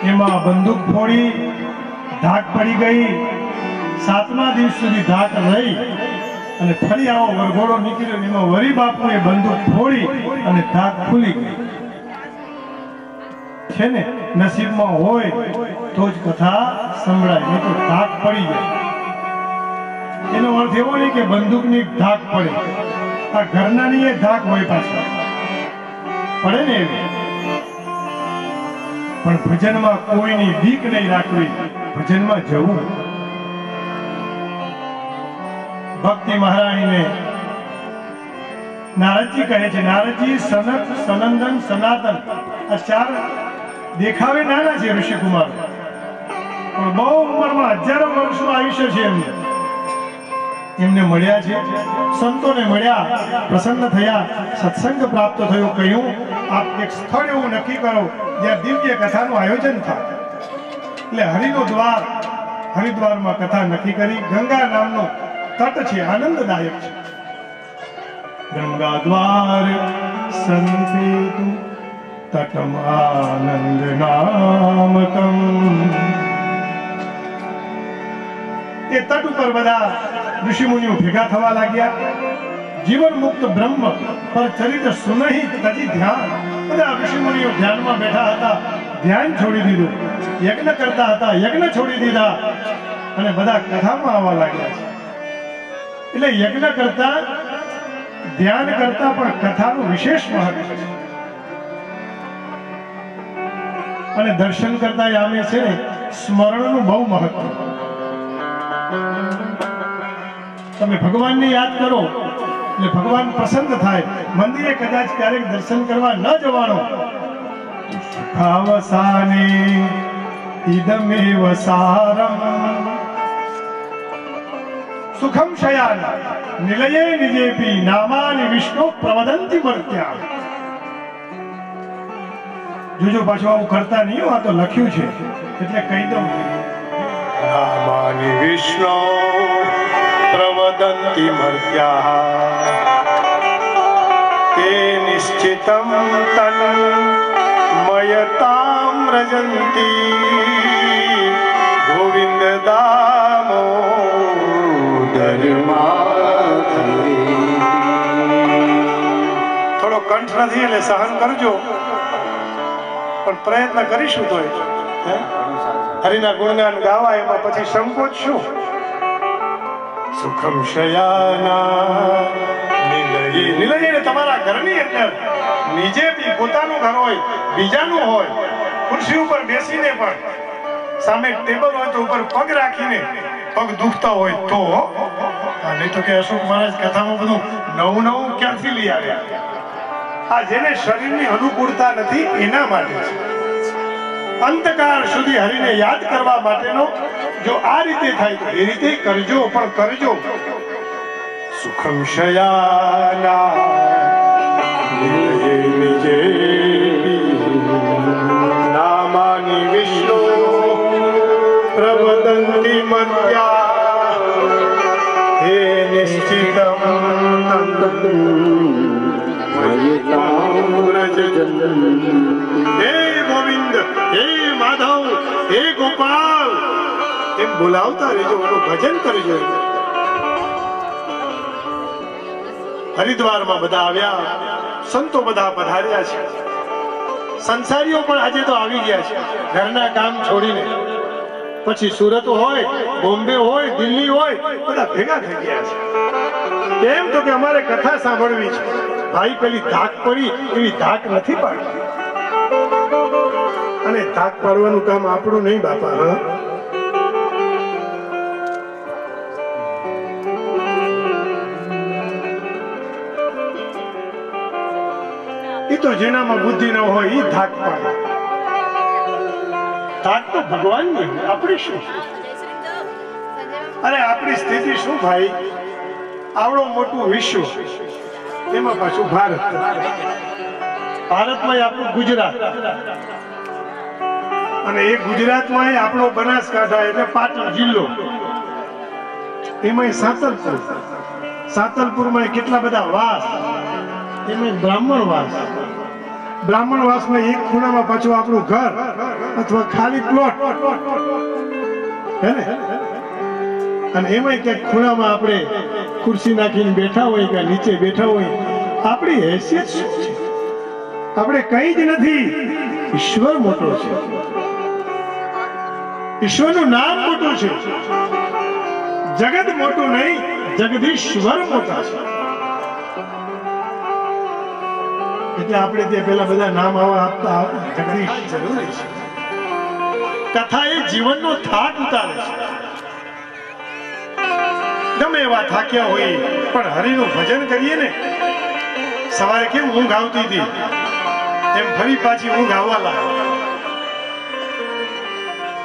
[SPEAKER 1] એમાં બંદૂક ફોડી, ધાક પડી ગઈ. 7મા દિવસ સુધી ધાક રહી અને ફરી આવો વરઘોડો નીકળ્યો, એમાં વરી બાપુએ બંદૂક ફોડી અને ધાક ખુલી ગઈ. છે ને, નસીબમાં હોય તો જ કથા સંભળાય, નહીં તો ધાક પડી જાય. એનો અર્થ એવો નહીં કે બંદૂકની ધાક પડે, આ ઘરનાની એ ધાક હોય પાછળ પડે ને એવી. પણ ભજનમાં કોઈની બીક નહીં રાખવી, ભજનમાં જવું. ભક્તિ મહારાણીને નારદજી કહે છે, નારદજી સનક, સનંદન, સનાતન આ ચાર દેખાવે નાના છે ઋષિકુમાર, પણ બહુ ઉંમરમાં હજારો વર્ષનું આયુષ્ય છે એમને મળ્યા છે, સંતોને મળ્યા, પ્રસન્ન થયા, સત્સંગ પ્રાપ્ત થયો. કહ્યું આપ એક સ્થળ એવું નક્કી કરો જ્યાં દિવ્ય કથાનું આયોજન થાય. એટલે હરિનો દ્વાર, હરિદ્વારમાં કથા નક્કી કરી. ગંગા નામનો તટ છે, આનંદદાયક છે. ગંગા દ્વાર સંતેતુ તટમ આનંદ નામકમ. એ તટ ઉપર બધા ઋષિ મુનિઓ ભેગા થવા લાગ્યા. જીવન મુક્ત બ્રહ્મ પર ચરિત્ર સુનહિ તજી ધ્યાન. બધા ઋષિ મુનિઓ ધ્યાનમાં બેઠા હતા, ધ્યાન છોડી દીધું. યજ્ઞ કરતા હતા, યજ્ઞ છોડી દીધા અને બધા કથામાં આવવા લાગ્યા છે. એટલે યજ્ઞ કરતા, ધ્યાન કરતા પણ કથાનું વિશેષ મહત્વ છે. અને દર્શન કરતા આમે છે ને સ્મરણનું બહુ મહત્વ. તમે ભગવાનને યાદ કરો એટલે ભગવાન પ્રસન્ન થાય. મંદિરે કદાચ ક્યારેક દર્શન કરવા ન જવાનો, સુખાવસાને ઇદમેવ સારમ સુખમ શયાન નિલયે નિજેપી નામાનિ વિષ્ણુ પ્રવદંતિ મર્ત્યા. જોજો પાછું આવું કરતા નહીં, આ તો લખ્યું છે એટલે કહી દઉં. નામાનિ વિષ્ણુ પ્રવદંતિ મર્ત્યા તે નિશ્ચિતમ તન મયતામ રજંતી ગોવિંદ દામો થોડો કંઠ નથી એટલે સહન કરજો, પણ પ્રયત્ન કરીશું તો હરિના ગુણગાન ગાવા, એમાં પછી સંકોચ શું? સુખમ શયાના નિલયે, તમારા ઘરની અંદર નીચે બી પોતાનું ઘર હોય, બીજાનું હોય, ખુરશી ઉપર બેસીને પણ સામે ટેબલ હોય તો ઉપર પગ રાખીને, પગ દુખતા હોય તો. નહીં તો કે અશોક મહારાજ કથામાં બધું નવું નવું ક્યાંથી લઈ આવ્યા? આ જેને શરીરની અનુકૂળતા નથી એના માટે છે. અંતકાળ સુધી હરિને યાદ કરવા માટેનો જો આ રીતે થાય તો એ રીતે કરજો, પણ કરજો. સુખમ શયાના નામાનિ વિષ્ણુ પ્રવદંતિ મર્ત્યા હે નિશ્ચિતમ હે ગોવિંદ, હે માધવ, હે ગોપાલ એમ બોલાવતા રહેજો, એનું ભજન કરજો. હરિદ્વારમાં બધા આવ્યા, સંતો બધા પધાર્યા છે. સંસારીઓ પણ આજે તો આવી ગયા છે, ઘરના કામ છોડીને. પછી સુરત હોય, બોમ્બે હોય, દિલ્હી હોય, બધા ભેગા થઈ ગયા છે. કેમ તો કે અમારે કથા સાંભળવી છે. ભાઈ પેલી ધાક પડી એવી ધાક નથી પાડવી, અને ધાક પાડવાનું કામ આપણું નહીં બાપા. એ તો જેનામાં બુદ્ધિ ન હોય એ ધાક પાડે. ધાક તો ભગવાન ની, આપણી શું? અરે આપણી સ્થિતિ શું ભાઈ? આવડો મોટું વિશ્વ, એમાં પાછું ભારત. ભારતમાં આપણું ગુજરાત, અને એ ગુજરાતમાં આપણો બનાસકાંઠા એટલે પાટણ જિલ્લો, એમાં સાતલપુર. સાતલપુરમાં કેટલા બધા વાસ, એમાં બ્રાહ્મણ વાસ. બ્રાહ્મણ વાસમાં એક ખૂણામાં પાછું આપણું ઘર અથવા ખાલી પ્લોટ હે ને, અને એમાં ક્યાંક ખૂણામાં આપણે ખુરશી નાખીને બેઠા હોય કે નીચે બેઠા હોય. આપણી હેસિયત શું છે? આપણે કઈ જ નથી. ઈશ્વર મોટો છે, ઈશ્વરનું નામ મોટું છે. જગત મોટું નહીં, જગદીશ્વર મોટા છે. એટલે આપણે ત્યાં પેલા બધા નામ આવા આપતા જગદીશ જરૂરી છે. કથા એ જીવનનો થાક ઉતારે છે. ગમે એવા થાક્યા હોય પણ હરિનું ભજન કરીએ ને, સવારે કેમ ઊંઘ આવતી હતી એમ ફરી પાછી ઊંઘ આવવા લાગે.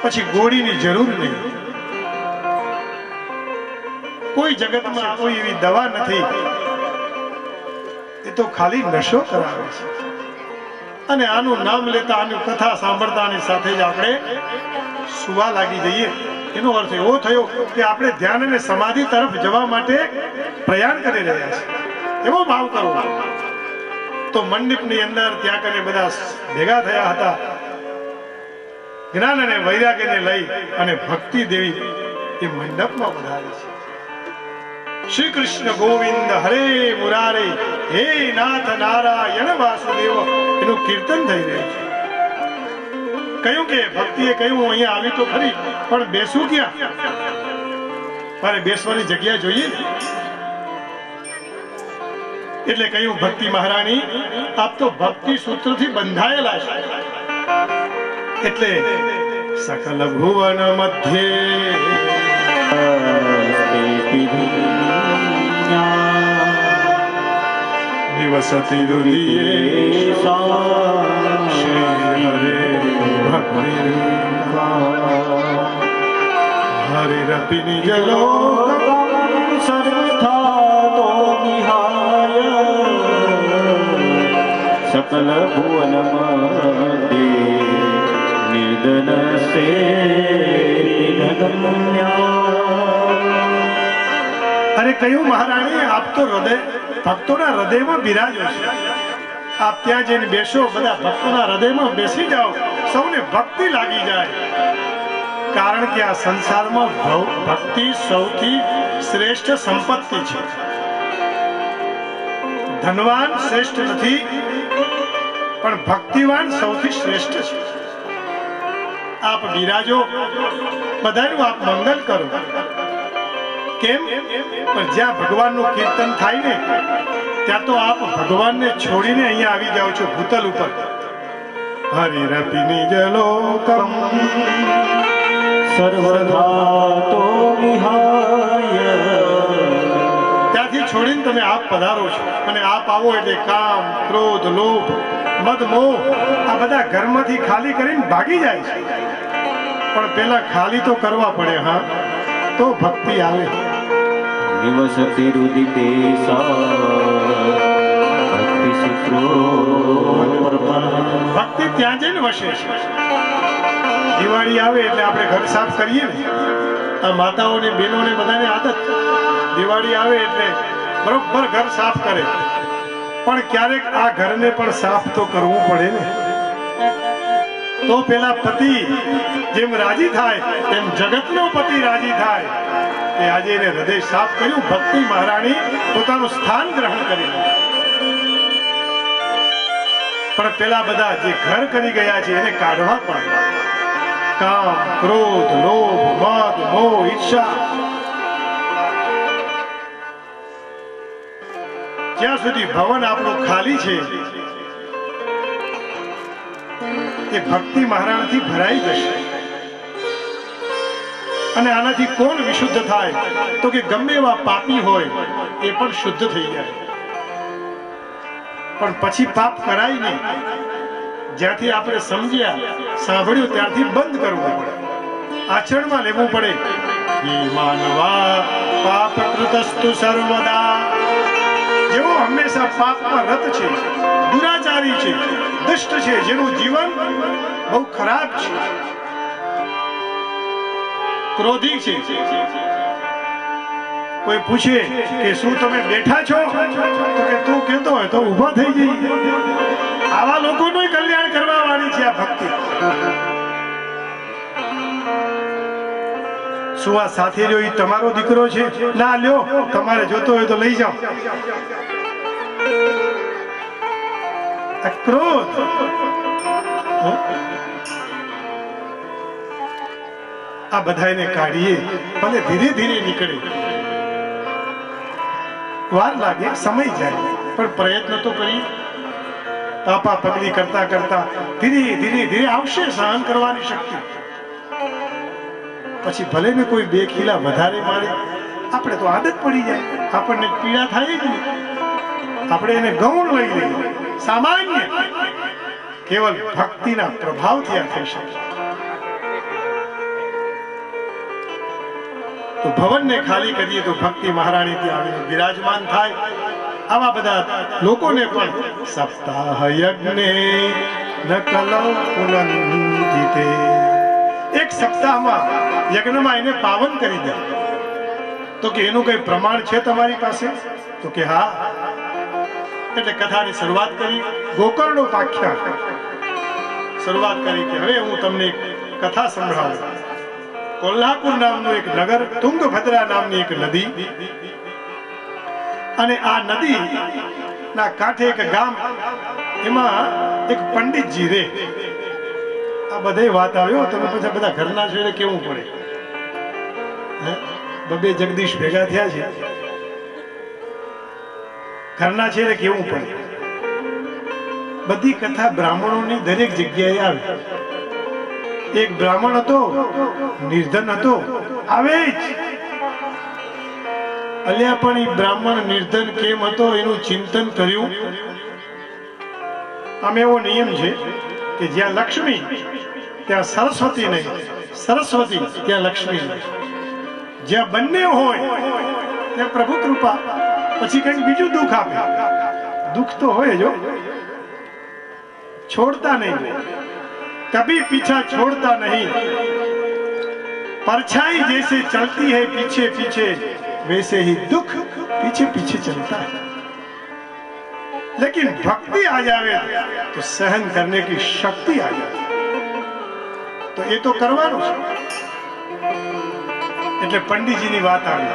[SPEAKER 1] પછી ગોળીની જરૂર નહીં. કોઈ જગતમાં કોઈ એવી દવા નથી, એ તો ખાલી નશો કરાવે છે. અને આનું નામ લેતા, આની કથા સાંભળતાની સાથે જ આપણે સુવા લાગી જઈએ. એનો અર્થ એવો થયો કે આપણે ધ્યાન અને સમાધિ તરફ જવા માટે પ્રયાણ કરી રહ્યા છીએ. એવો ભાવ કરવો. તો મંડપની અંદર ત્યાં કરીને બધા ભેગા થયા હતા, જ્ઞાન અને વૈરાગ્યને લઈ અને ભક્તિ દેવી એ મંડપમાં પધારી છે. શ્રી કૃષ્ણ ગોવિંદ હરે મુરારે, હે નાથ નારાયણ વાસુદેવ, એનું કીર્તન થઈ રહ્યું છે. કહ્યું કે ભક્તિએ કહ્યું અહીંયા આવી તો ખરી, પણ બેસું ક્યાં? મારે બેસવાની જગ્યા જોઈએ ને. એટલે કહ્યું, ભક્તિ મહારાણી આપ તો ભક્તિ સૂત્રથી બંધાયેલા છે. એટલે સકલ ભુવન મધ્યે દિવસતી રુદિયે શ્રી હરે ભક્તિ હરિરપી નિજ લોક
[SPEAKER 2] સર્વથા તો નિહાય સકલ ભુવન મધ્યે નિર્દન સે
[SPEAKER 1] અરે કહ્યું, મહારાણી આપ તો હૃદય ભક્તોના હૃદયમાં બિરાજો છે. આપ ત્યાં જઈને બેસો, બધા ભક્તોના હૃદયમાં બેસી જાઓ, સૌને ભક્તિ લાગી જાય. કારણ કે આ સંસારમાં ભક્તિ સૌથી શ્રેષ્ઠ સંપત્તિ છે. ધનવાન શ્રેષ્ઠ નથી, પણ ભક્તિવાન સૌથી શ્રેષ્ઠ છે. આપ બિરાજો, બધાનું આપ મંગલ કરો. કેમ? પણ જ્યાં ભગવાનનું કીર્તન થાય ને, ત્યાં તો આપ ભગવાનને છોડીને અહીંયા આવી જાઓ છો ભૂતલ ઉપર. હરિરપી નિજ લોકમ
[SPEAKER 2] સર્વથા તો નિહાય,
[SPEAKER 1] ત્યાંથી છોડીને તમે આપ પધારો છો. અને આપ આવો એટલે કામ, ક્રોધ, લોભ, મદ, મોહ આ બધા ઘરમાંથી ખાલી કરીને ભાગી જાય છે. પણ પેલા ખાલી તો કરવા પડે. હા, તો ભક્તિ આવે.
[SPEAKER 2] નિવસતિ રુદિતે ભક્તિ સૂત્રો
[SPEAKER 1] ભક્તિ ત્યાં જઈને વસે છે. દિવાળી આવે એટલે આપણે ઘર સાફ કરીએ ને. આ માતાઓને, બહેનોને બધાને આદત, દિવાળી આવે એટલે બરોબર ઘર સાફ કરે. પણ ક્યારેક આ ઘરને પણ સાફ તો કરવું પડે ને. તો પેલા પતિ જેમ રાજી થાય તેમ જગતનો પતિ રાજી થાય. કે આજે એને હૃદય સાફ કર્યું. ભક્તિ મહારાણી પોતાનું સ્થાન ગ્રહણ કરી. પણ પેલા બધા જે ઘર કરી ગયા છે એને કાઢવા પડે. કામ, ક્રોધ, લોભ, મદ, મોહ, ઈર્ષા. જ્યાં સુધી ભવન આપણું ખાલી છે, એ ભક્તિ મહારાણથી ભરાઈ જશે. અને આનાથી કોણ વિશુદ્ધ થાય? તો કે ગમે એવા પાપી હોય એ પણ શુદ્ધ થઈ જાય. પણ પછી પાપ કરાય નહીં. જ્યાંથી આપણે સમજ્યા, સાંભળ્યું ત્યારથી બંધ કરવું પડે, આચરણમાં લેવું પડે. માનવા પાપ કૃતસ્તુ સર્વદા, જેવો હંમેશા પાપમાં રત છે, દુરાચારી છે, દુષ્ટ છે, જેનું જીવન બહુ ખરાબ છે, ક્રોધી છે. કોઈ પૂછે કે શું તમે બેઠા છો? તો કે તું કહેતો હોય તો ઊભા થઈ જઈએ. આવા લોકોનું કલ્યાણ કરવા વાળી છે આ ભક્તિ. શું આ સાથે રહ્યો એ તમારો દીકરો છે? ના, લ્યો, તમારે જોતો હોય તો લઈ જાઓ. ક્રોધ, આ બધાને કાઢીએ. ભલે ધીરે ધીરે નીકળે, વાર લાગે, સમય જાય, પણ પ્રયત્ન તો કરીએ. પાપા પગલી કરતા કરતા ધીરે ધીરે ધીરે આવશે સહન કરવાની શક્તિ. પછી ભલે ને કોઈ 2 ખીલા વધારે મારે, આપણે તો આદત પડી જાય, આપણને પીડા થાય જ નહીં, આપણે એને ગૌણ લઈ લઈએ, સામાન્ય. કેવલ ભક્તિના પ્રભાવથી આ થઈ શકે. તો ભવનને ખાલી કરીએ તો ભક્તિ મહારાણી ત્યાં આવીને બિરાજમાન થાય. આવા બધા લોકોને પણ સપ્તાહ યજ્ઞે ન કલૌ પુનંદિતે, એક સપ્તાહમાં યજ્ઞમાં એને પાવન કરી દે. તો કે એનું કઈ પ્રમાણ છે તમારી પાસે? તો કે હા. એટલે કથાની શરૂઆત કરી, ગોકર્ણોપાખ્યાન શરૂઆત કરી કે હવે હું તમને એક કથા સંભળાવું. કોલ્હાપુર નામનું એક નગર, તુંગભદ્રા નામની એક નદી, અને આ નદી ના કાંઠે એક ગામ, એમાં એક પંડિતજી રે. આ બધે વાત આવ્યો, તમે પછી બધા ઘરના છો એટલે કેવું પડે. બબે જગદીશ ભેગા થયા છે, ઘરના છે એટલે કેવું પડે. બધી કથા બ્રાહ્મણોની દરેક જગ્યાએ આવે. એક બ્રાહ્મણ હતો, નિર્ધન હતો, આવે જ. અલ્યા પણ એ બ્રાહ્મણ નિર્ધન કેમ હતો એનું ચિંતન કર્યું. આમ એવો નિયમ છે કે જ્યાં લક્ષ્મી ત્યાં સરસ્વતી નહીં, સરસ્વતી ત્યાં લક્ષ્મી નહીં. જ્યાં બંને હોય ત્યાં પ્રભુ કૃપા, પછી કંઈક બીજું દુઃખ આપે. દુઃખ તો હોય જ, છોડતા નહીં, कभी पीछा छोड़ता नहीं. परछाई जैसे चलती है पीछे पीछे, वैसे ही दुख पीछे पीछे चलता है. लेकिन भक्ति आ जावे तो सहन करने की शक्ति आ जाए. तो ये तो करवानुं છે. એટલે પંડિતજીની વાત આવી.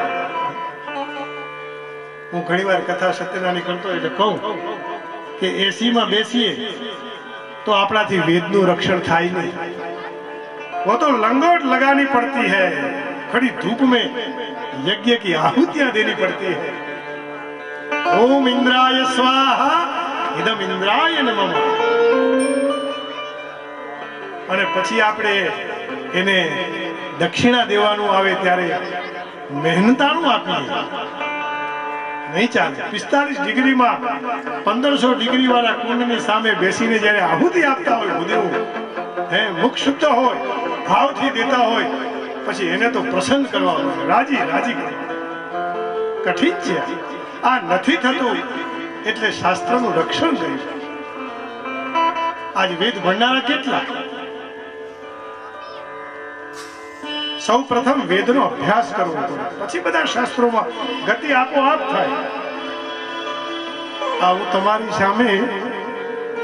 [SPEAKER 1] હું ઘણીવાર કથા સત્યનારાયણ કરતો એટલે કહું કે એસીમાં બેસીએ तो अपनाથી वेदનું रक्षण થાય नहीं. वो तो लंगोट लगानी पड़ती है, खड़ी धूप में यज्ञ की आहुतियां देनी पड़ती है. ओम इंद्राय स्वाहा इदम इंद्राय नमः. અને પછી આપણે એને દક્ષિણા દેવાનું આવે ત્યારે મહેનતાણું આપીએ, નહીં ચાલે. 45 ડિગ્રીમાં 1500 ડિગ્રી વાળા કુંડની સામે બેસીને જ્યારે આહુતિ આપતા હોય ભૂદેવો, મુખ શુદ્ધ હોય, ભાવથી દેતા હોય, પછી એને તો પ્રસન્ન કરવા હોય, રાજી રાજી કરવા. કઠિન છે આ. નથી થતું એટલે શાસ્ત્રનું રક્ષણ કર્યું. આજ વેદ ભણનારા કેટલા? સૌ પ્રથમ વેદનો અભ્યાસ કરવો પડે, પછી બધા શાસ્ત્રોમાં ગતિ આપોઆપ થાય. આ હું તમારી સામે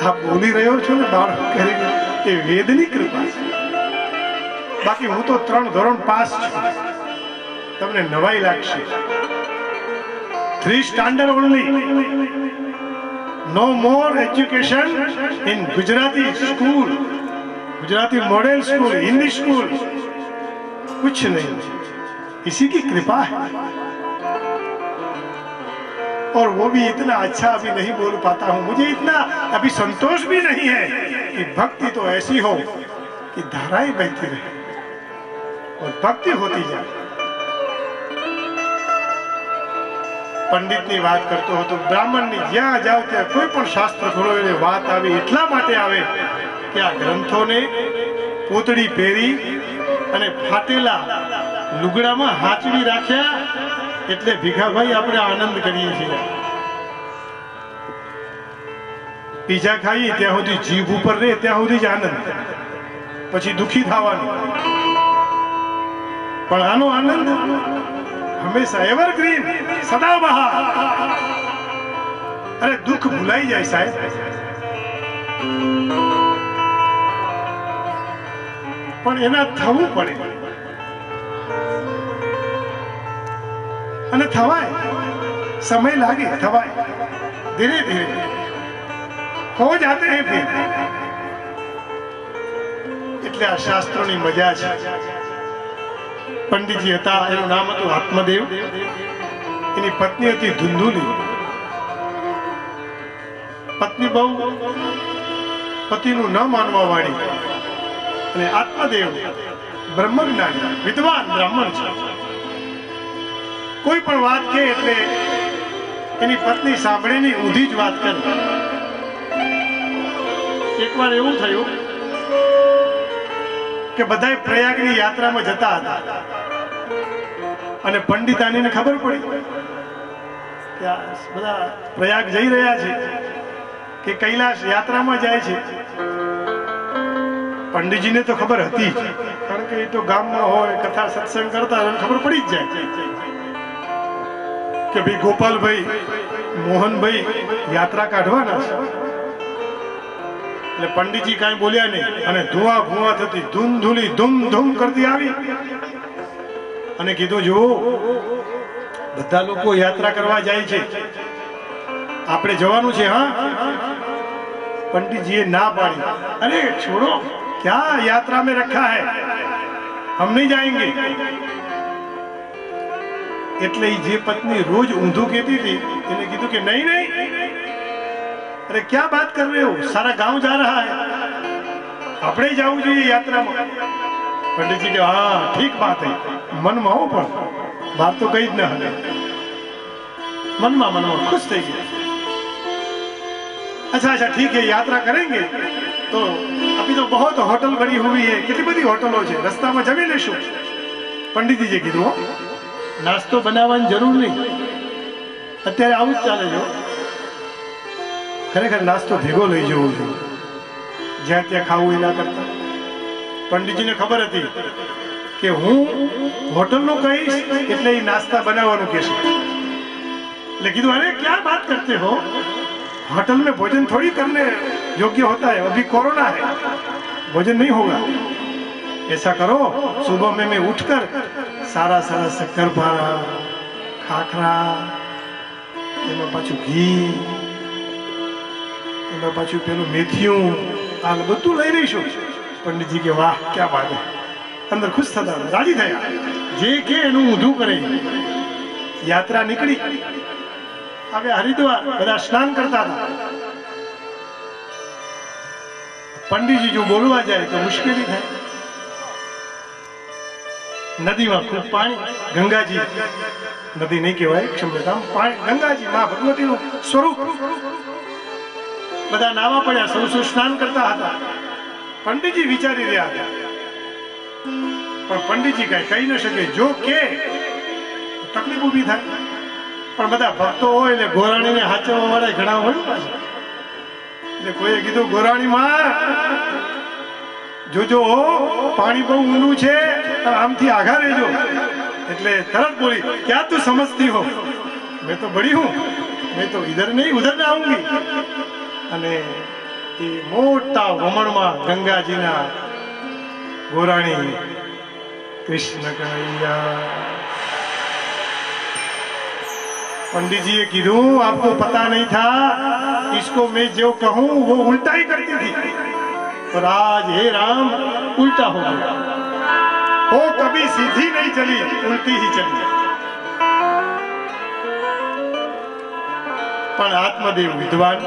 [SPEAKER 1] આ બોલી રહ્યો છું ને બાળક કરીને, એ વેદની કૃપા છે. બાકી હું તો 3 ધોરણ પાસ છું, તમને નવાઈ લાગશે. 3 standard only. No more education in Gujarati school, Gujarati model school, Hindi school, कुछ नहीं. इसी की कृपा है. और वो भी इतना अच्छा अभी नहीं बोल पाता हूं. मुझे इतना अभी संतोष भी नहीं है कि भक्ति तो ऐसी हो कि धाराएं बहती रहे और भक्ति होती जाए. पंडितની વાત કરતો હતો, બ્રાહ્મણની જ્યાં જાવ ત્યાં કોઈ પણ શાસ્ત્ર ખોલો એને વાત આવી એટલા માટે આવે કે આ ગ્રંથોને પોતડી પહેરી અને ફાટેલા લુગડામાં હાચવી રાખ્યા. એટલે ભીખાભાઈ આપણે આનંદ કરીએ છીએ. પીઝા ખાઈએ ત્યાં સુધી જીભ ઉપર રહે ત્યાં સુધી જ આનંદ, પછી દુખી થવાનું. પણ આનો આનંદ હંમેશા એવરગ્રીન, સદાબહાર. અરે દુઃખ ભૂલાઈ જાય સાહેબ. પણ એના થવું પડે, અને થવાય. समय लागे, थवाए धीरे धीरे हो जाते हैं फिर. એટલે આ શાસ્ત્રોની મજા છે. પંડિતજી હતા, એનું નામ હતું આત્મદેવ. એની પત્ની હતી ધુંધુલી. પત્ની બહુ પતિનું ન માનવા વાળી, અને આત્મદેવ બ્રહ્મજ્ઞાની વિદ્વાન બ્રાહ્મણ છે. કોઈ પણ વાત કહે એટલે એની પત્ની સાંભળીને ઊંધી જ વાત કરે. એકવાર એવું થયું કે બધા પ્રયાગની યાત્રામાં જતા હતા અને પંડિતાનીને ખબર પડી કે આ બધા પ્રયાગ જઈ રહ્યા છે કે કૈલાશ યાત્રામાં જાય છે. પંડિતજીને તો ખબર હતી કારણ કે એ તો ગામમાં હોય કથા સત્સંગ કરતા ખબર પડી જ જાય કે ભાઈ ગોપાલભાઈ મોહનભાઈ યાત્રા કાઢવાના છે. એટલે પંડિતજી કાંઈ બોલ્યા નહીં અને ધુઆ ભુઆ થતી ધૂમધૂલી ધૂમ ધૂમ કરતી આવી અને કીધું જો બધા લોકો યાત્રા કરવા જાય છે, આપણે જવાનું છે. હા, पंडित जी ना पाड़ी. अरे छोड़ो, क्या यात्रा में रखा है, हम नहीं जाएंगे. એટલે જે પત્ની રોજ ઊંધું કહેતી હતી એને કીધું કે નહીં નહીં, અરે क्या बात कर रहे हो, सारा गांव जा रहा है, આપણે જવું જોઈએ યાત્રામાં. પંડિતજી કે હા ઠીક बात है, મનમાં હો પણ बात तो कही જ ન હતી. મનમાં खुश થઈ ગયા. अच्छा अच्छा ठीक है, यात्रा करेंगे तो अभी तो बहुत होटल बनी हुई है, कितनी बड़ी होटलो है, रस्ता में जमी लेशु. पंडित जी कीधु नास्तो बनावવાની જરૂર નહીં, અત્યારે આવું જ ચાલે જો. ખરેખર નાસ્તો ભેગો લઈ જવો જોઈએ, જ્યાં ત્યાં ખાવું એના કરતા. પંડિતજીને ખબર હતી કે હું હોટલનું કહીશ એટલે એ નાસ્તા બનાવવાનું કહેશે. એટલે કીધું અરે क्या बात करते हो, होटल में भोजन थोड़ी करने योग्य होता है, अभी कोरोना है, भोजन नहीं होगा. ऐसा करो सुबह में मैं उठकर सारा सारा शक्करपारा खाखरा एम पाछू घी एम पाछू पेलू मेथिયું આ બધું લઈ રહીશું. પંડિતજી કે વાહ क्या बात है, અંદર ખુશ થતા રાજી થયા. જે કે એનું ઊંધું કરે. યાત્રા નીકળી, હવે હરિદ્વાર બધા સ્નાન કરતા હતા. પંડિતજી જો બોલવા જાય તો મુશ્કેલી થાય. નદીમાં ખૂબ પાણી, ગંગાજી નદી નહીં કહેવાય, ક્ષમ્યતામ, પાણી ગંગાજી માં ભગવતીનું સ્વરૂપ. બધા નાવા પડ્યા, સૌ સ્નાન કરતા હતા. પંડિતજી વિચારી રહ્યા હતા, પણ પંડિતજી કઈ કહી ન શકે. જો કે તકલીફ ઊભી થાય, પણ બધા ભક્તો હોય એટલે ગોરાણીને હાચવવા વાળા ઘણા હોય પાછા. એટલે કોઈએ કીધું ગોરાણીમાં જોજો પાણી બહુ ઊંડું છે, આમથી આઘા રહેજો. એટલે તરત બોલી ક્યાં તું સમજતી હો, મેં તો બડી હું, મેં તો ઇધર નહીં ઉધર ના આऊंगी. અને એ મોટા વમણમાં ગંગાજીના ગોરાણી કૃષ્ણ કનૈયા. पंडित जी कीधु आपको पता नहीं था, इसको मैं जो कहूं वो उल्टा ही करती थी, पर आज हे राम उल्टा हो गया. वो कभी सीधी नहीं चली, उल्टी ही चली. પણ આત્મદેવ વિદ્વાન,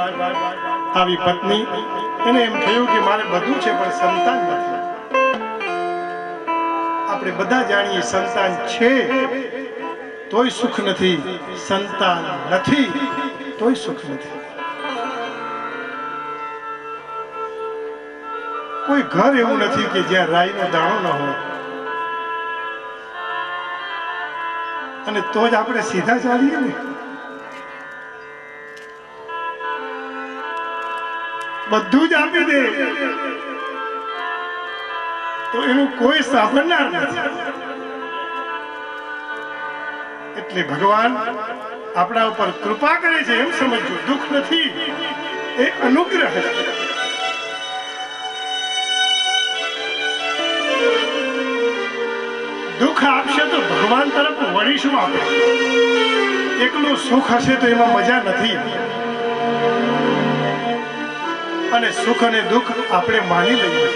[SPEAKER 1] આવી પત્ની, એને એમ થયું કે મારે બધું છે પણ સંતાન નથી. આપણે બધા જાણીએ સંતાન છે તોય સુખ નથી, સંતાન નથી તોય સુખ નથી. કોઈ ઘર એવું નથી કે જ્યાં રાઈનો દાણો ન હોય. અને તો જ આપણે સીધા ચાલીએ ને. બધું જ આપી દે તો એનું કોઈ સાંભળનાર નથી. એટલે ભગવાન આપણા ઉપર કૃપા કરે છે એમ સમજજો. દુઃખ નથી, એ અનુગ્રહ છે. દુઃખ આપશે તો ભગવાન તરફ વળીશું આપણે. એકલું સુખ હશે તો એમાં મજા નથી. અને સુખ અને દુઃખ આપણે માની લઈએ.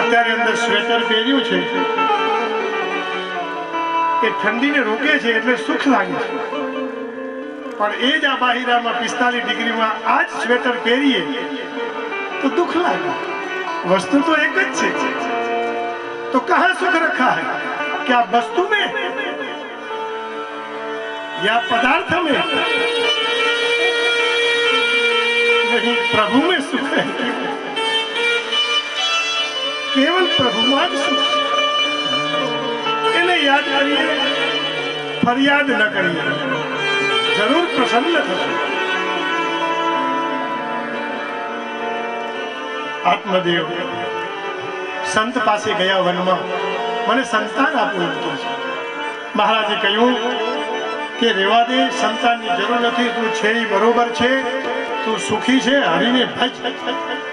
[SPEAKER 1] અત્યારે અંદર સ્વેટર પહેર્યું છે એ ઠંડીને રોકે છે એટલે સુખ લાગે છે, પણ એ જ આ બાહિરામાં 45 ડિગ્રીમાં આ જ સ્વેટર પહેરીએ તો દુઃખ લાગે. वस्तु तो एक ही है, तो कहां सुख रखा है? क्या वस्तु में या पदार्थ में? नहीं, प्रभु में सुख है। केवल प्रभु में सुख। इन्हें याद करिए, फरियाद न करिए, जरूर प्रसन्न थशे। आत्मदेव संत पासे गया वन में, મને સંતાન આપો એમ કહે છે। મહારાજે કહ્યું કે રેવા દે, સંતાનની જરૂર નથી, તું છે એ બરોબર છે, તું સુખી છે, હરીને ભજ।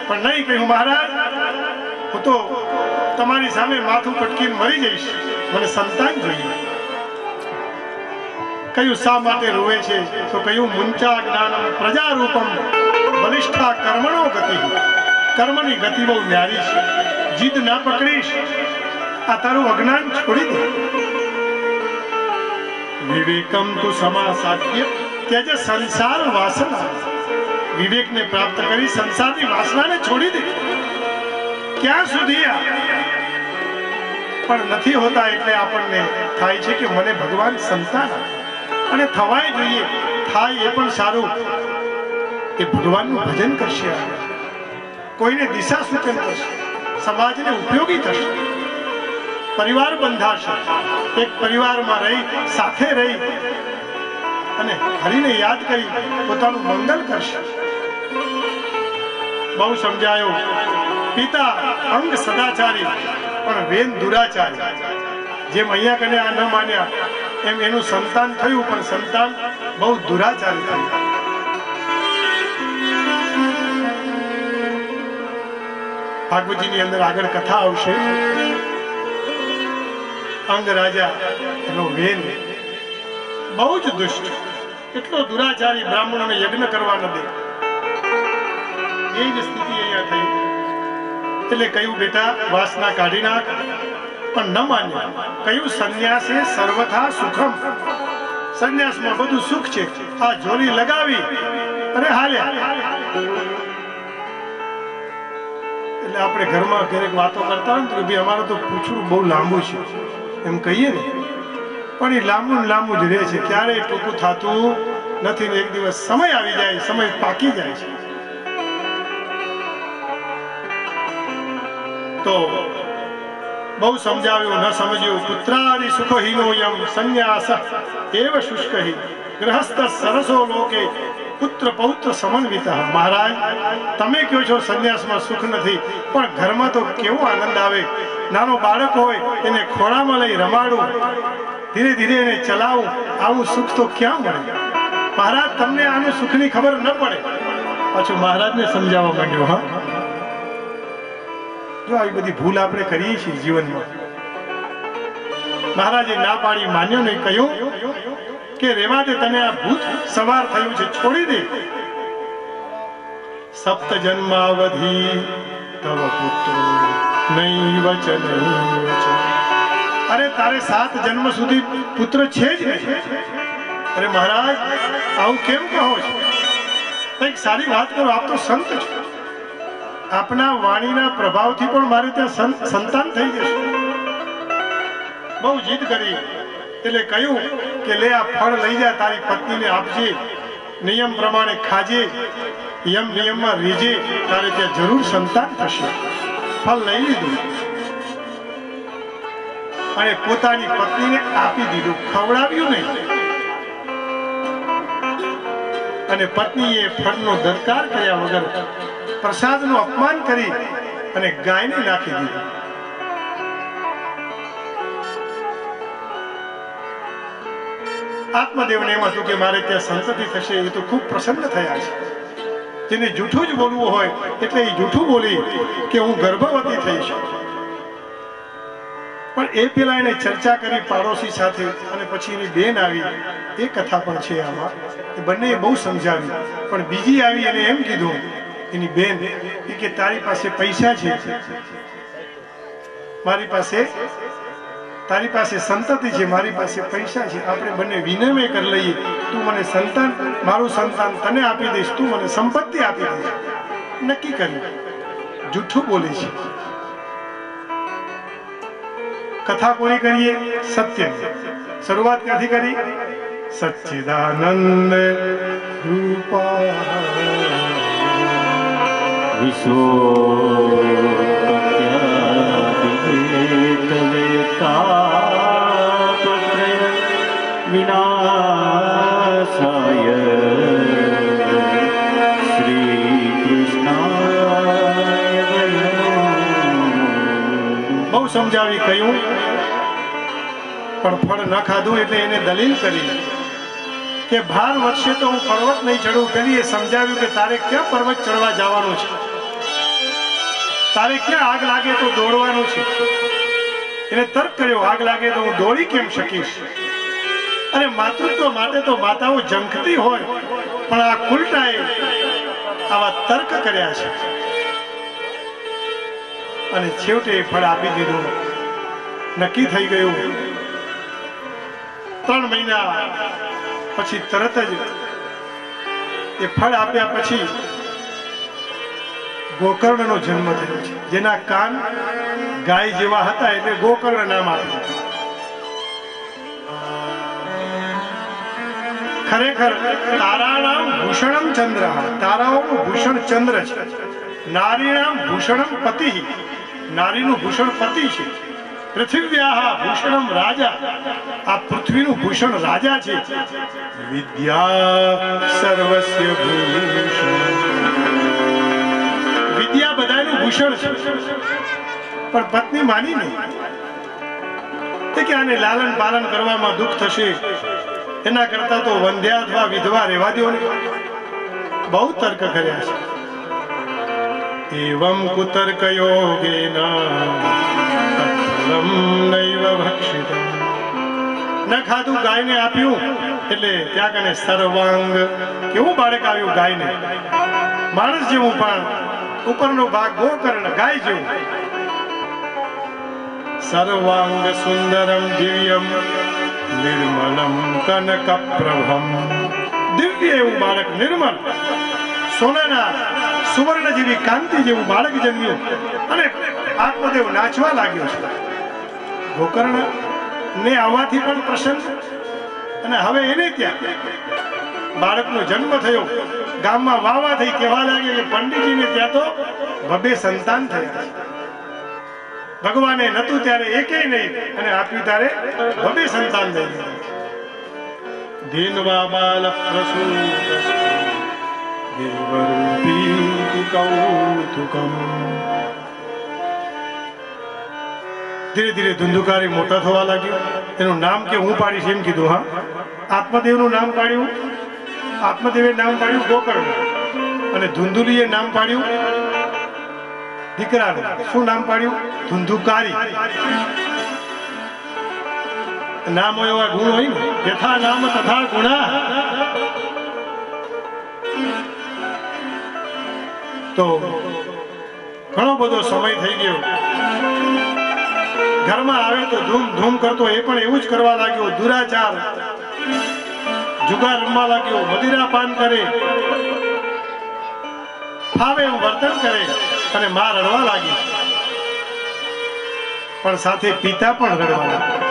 [SPEAKER 1] પણ નહીં કહ્યું, મહારાજ હું તો તમારી સામે માથું પટકીને મરી જઈશ, મને સંતાન જોઈએ। કહ્યું શા માટે રોવે છે? તો કહ્યું મુંચા જ્ઞાનમ પ્રજારૂપમ બલિષ્ઠા કર્મણો ગતિ। કર્મની ગતિ બહુ ન્યારી છે, જીદ ના પકડીશ, આ તારું અજ્ઞાન છોડી દે। વિવેકમ તુ સમાસાધ્ય ત્યજ સંસાર વાસના। વિવેકને પ્રાપ્ત કરી સંસારની વાસનાને છોડી દે। ક્યાં સુધી આ? પણ નથી હોતા એટલે આપણને થાય છે કે મને ભગવાન સંતાન આપે, અને થવાય જોઈએ, થાય એ પણ સારું કે ભગવાનનું ભજન કરશે, કોઈને દિશા સૂચન કરશે, સમાજને ઉપયોગી થશે, પરિવાર બંધાશે, એક પરિવારમાં રહી, સાથે રહી અને હરિને યાદ કરી પોતાનું મંગલ કરશે। બહુ સમજાયો, પિતા અંગ સદાચારી પણ વેન દુરાચારી। જેમ અહીંયા કને આ ન માન્યા એમ એનું સંતાન થયું, પણ સંતાન બહુ દુરાચારી થયું। ભાગવતજીની અંદર આગળ કથા આવશે। અંગ રાજા એનો વેન બહુ જ દુષ્ટ, એટલો દુરાચારી, બ્રાહ્મણોને યજ્ઞ કરવા ન દે, એ જ સ્થિતિ અહીંયા થઈ। એટલે કહ્યું બેટા વાસના કાઢી નાખ, પણ ન માન્યા। કહ્યું સંન્યાસે સર્વથા સુખમ, સંન્યાસમાં બધું સુખ છે। આ જોરી લગાવી અને હાલ્યા। એટલે આપણે ઘરમાં ક્યારેક વાતો કરતા હોય ને તો ભાઈ અમારે તો પૂછવું બહુ લાંબુ છે એમ કહીએ ને, પણ એ લાંબુ લાંબુ જ રહે છે, ક્યારેય ટૂંકું થતું નથી ને એક દિવસ સમય આવી જાય, સમય પાકી જાય છે। તો બહુ સમજાવ્યું, ન સમજ્યું। પુત્રાદિ સુખહીનો યમ સંન્યાસ એવ શુષ્કહી ગૃહસ્થ સરસો લોકે પુત્ર પૌત્ર સમન્વિતા। મહારાજ તમે કહો છો સંન્યાસમાં સુખ નથી, પણ ઘરમાં તો કેવો આનંદ આવે। નાનો બાળક હોય એને ખોળામાં લઈ રમાડું, ધીરે ધીરે એને ચલાવું, આવું સુખ તો ક્યાં મળે? મહારાજ તમને આનું સુખની ખબર ન પડે। પાછું મહારાજને સમજાવવા માંડ્યો। હા, જો આવી બધી ભૂલ આપણે કરીએ છીએ જીવનમાં। મહારાજે ના પાડી, માન્યો નહીં, કહ્યું કે રેવા દે, તને આ ભૂત સવાર થયું છે, છોડી દે। સપ્ત જન્માવધિ તવ પુત્ર નહીં વચન। અરે તારે 7 જન્મ સુધી પુત્ર છે જ નહીં। અરે મહારાજ આવું કેમ કહો છો? કંઈક સારી વાત કરો, આપ તો સંત છો, આપના વાણીના પ્રભાવથી પણ મારે ત્યાં સંતાન થઈ જશે। બહુ જીદ કરી એટલે કહ્યું કે લે આ ફળ લઈ જા, તારી પત્નીને આપજે, નિયમ પ્રમાણે ખાજે, યમ નિયમમાં રીજે, તારે ત્યાં જરૂર સંતાન થશે। ફળ લઈ લીધું અને પોતાની પત્નીને આપી દીધું, ખવડાવ્યું નહીં। અને પત્નીએ ફળનો દરકાર કર્યા વગર પ્રસાદનું અપમાન કરી અને ગાયને નાખી દીધું। આત્મદેવને એમ હતું કે મારે ત્યાં સંતતિ થશે, એ તો ખૂબ પ્રસન્ન થયા છે। જેને જૂઠું જ બોલવું હોય એટલે એ જૂઠું બોલી કે હું ગર્ભવતી થઈશ। પણ એ પેલા એને ચર્ચા કરી પાડોશી સાથે, અને પછી એની બેન આવી, એ કથા પણ છે આમાં। એ બંને બહુ સમજાવી, પણ બીજી આવી એને એમ કીધું એની બેન કે તારી પાસે પૈસા છે, મારી પાસે, તારી પાસે સંતતિ છે, મારી પાસે પૈસા છે, આપણે બંને વિનિમય કરી લઈએ। તું મને સંતાન, મારું સંતાન તને આપી દઈશ, તું મને સંપત્તિ આપી દઈશ। નક્કી કર્યું। જૂઠું બોલે છે. કથા કોની કરીએ? સત્ય. શરૂઆત ક્યાંથી કરી? સચ્ચિદાનંદ રૂપા
[SPEAKER 2] વિનાશાય શ્રી કૃષ્ણાય.
[SPEAKER 1] બહુ સમજાવી કહ્યું, પણ ફળ ન ખાધું એટલે એને દલીલ કરી કે ભાર વધશે તો હું પર્વત નહીં ચડું. પેલી એ સમજાવ્યું કે તારે ક્યાં પર્વત ચડવા જવાનું છે, તારે ક્યાં આગ લાગે તો દોડવાનું છે. એને તર્ક કર્યો, આગ લાગે તો હું દોડી કેમ શકીશ? અને માતૃત્વ માટે તો માતાઓ ઝંખતી હોય, પણ આ કુલટાએ આવા તર્ક કર્યા છે. અને છેવટે ફળ આપી દીધું. નક્કી થઈ ગયું. 3 મહિના પછી તરત જ એ ફળ આપ્યા પછી ગોકર્ણનો જન્મ થયો છે. જેના કાન ગાય જેવા હતા એટલે ગોકર્ણ નામ આપ્યું. ખરેખર તારાનામ ભૂષણમ ચંદ્ર, તારાઓનું ભૂષણ ચંદ્ર છે. નારીનામ ભૂષણમ પતિ, નારીનું ભૂષણ પતિ છે. પૃથિવ્યાહ ભૂષણમ રાજા, આ પૃથ્વીનું ભૂષણ રાજા છે. વિદ્યા સર્વસ્ય ભૂષણ, વિદ્યા બધાનું ભૂષણ છે. પણ પત્ની માની નહીં કે આને લાલન પાલન કરવામાં દુઃખ થશે, એના કરતા તો વંધ્યા અથવા વિધવા રહેવા દો ને. બહુ તર્ક કર્યા છે. એવમ કુતર્ક યોગેના નૈવ ભક્ષિતમ. ન ખાધું, ગાયને આપ્યું એટલે ત્યાં કને સર્વાંગ. કેવું બાળક આવ્યું ગાયને? માણસ જેવું, પણ ઉપરનો ભાગ ગોકર્ણ ગાય જેવું. સર્વાંગ સુંદરમ દિવ્યમ નિર્મલમ કનક પ્રભમ. દિવ્ય એવું બાળક, નિર્મલ સોનાના સુવર્ણ જેવી કાંતિ જેવું બાળક જન્મ્યું. અને આત્મદેવ નાચવા લાગ્યો છે. ગોકર્ણ ને આવવાથી પણ પ્રસન્ન. અને હવે એને ત્યાં બાળકનો જન્મ થયો. ગામમાં વાવા થઈ કહેવા લાગે કે પંડિતજીને ત્યાં તો 2 સંતાન થયા. ભગવાને નતું ત્યારે એકેય નહીં, અને આપ્યું ત્યારે 2 સંતાન લઈ લીધા. ધીનવા બાલ પ્રસૂત દેવરૂપી કૌતુકમ. ધીરે ધીરે ધુંધુકારી મોટા થવા લાગ્યો. એનું નામ કે હું પાડીશ એમ કીધું. હા, આત્મદેવનું નામ પાડ્યું. આત્મદેવે નામ પાડ્યું ગોકર્ણ. અને ધુંધુલીએ નામ પાડ્યું દીકરાનું. શું નામ પાડ્યું? ધુંધુકારી. નામ હોય એવા ગુણ હોય ને. યથા નામ તથા ગુણા. તો ઘણો બધો સમય થઈ ગયો. ઘરમાં આવે તો ધૂમ ધૂમ કરતો, એ પણ એવું જ કરવા લાગ્યો. દુરાચાર, જુગાર રમવા લાગ્યો, મદિરા પાન કરે, ફાવે એવું વર્તન કરે. અને માં રડવા લાગી, પણ સાથે પિતા પણ રડવા લાગ્યા.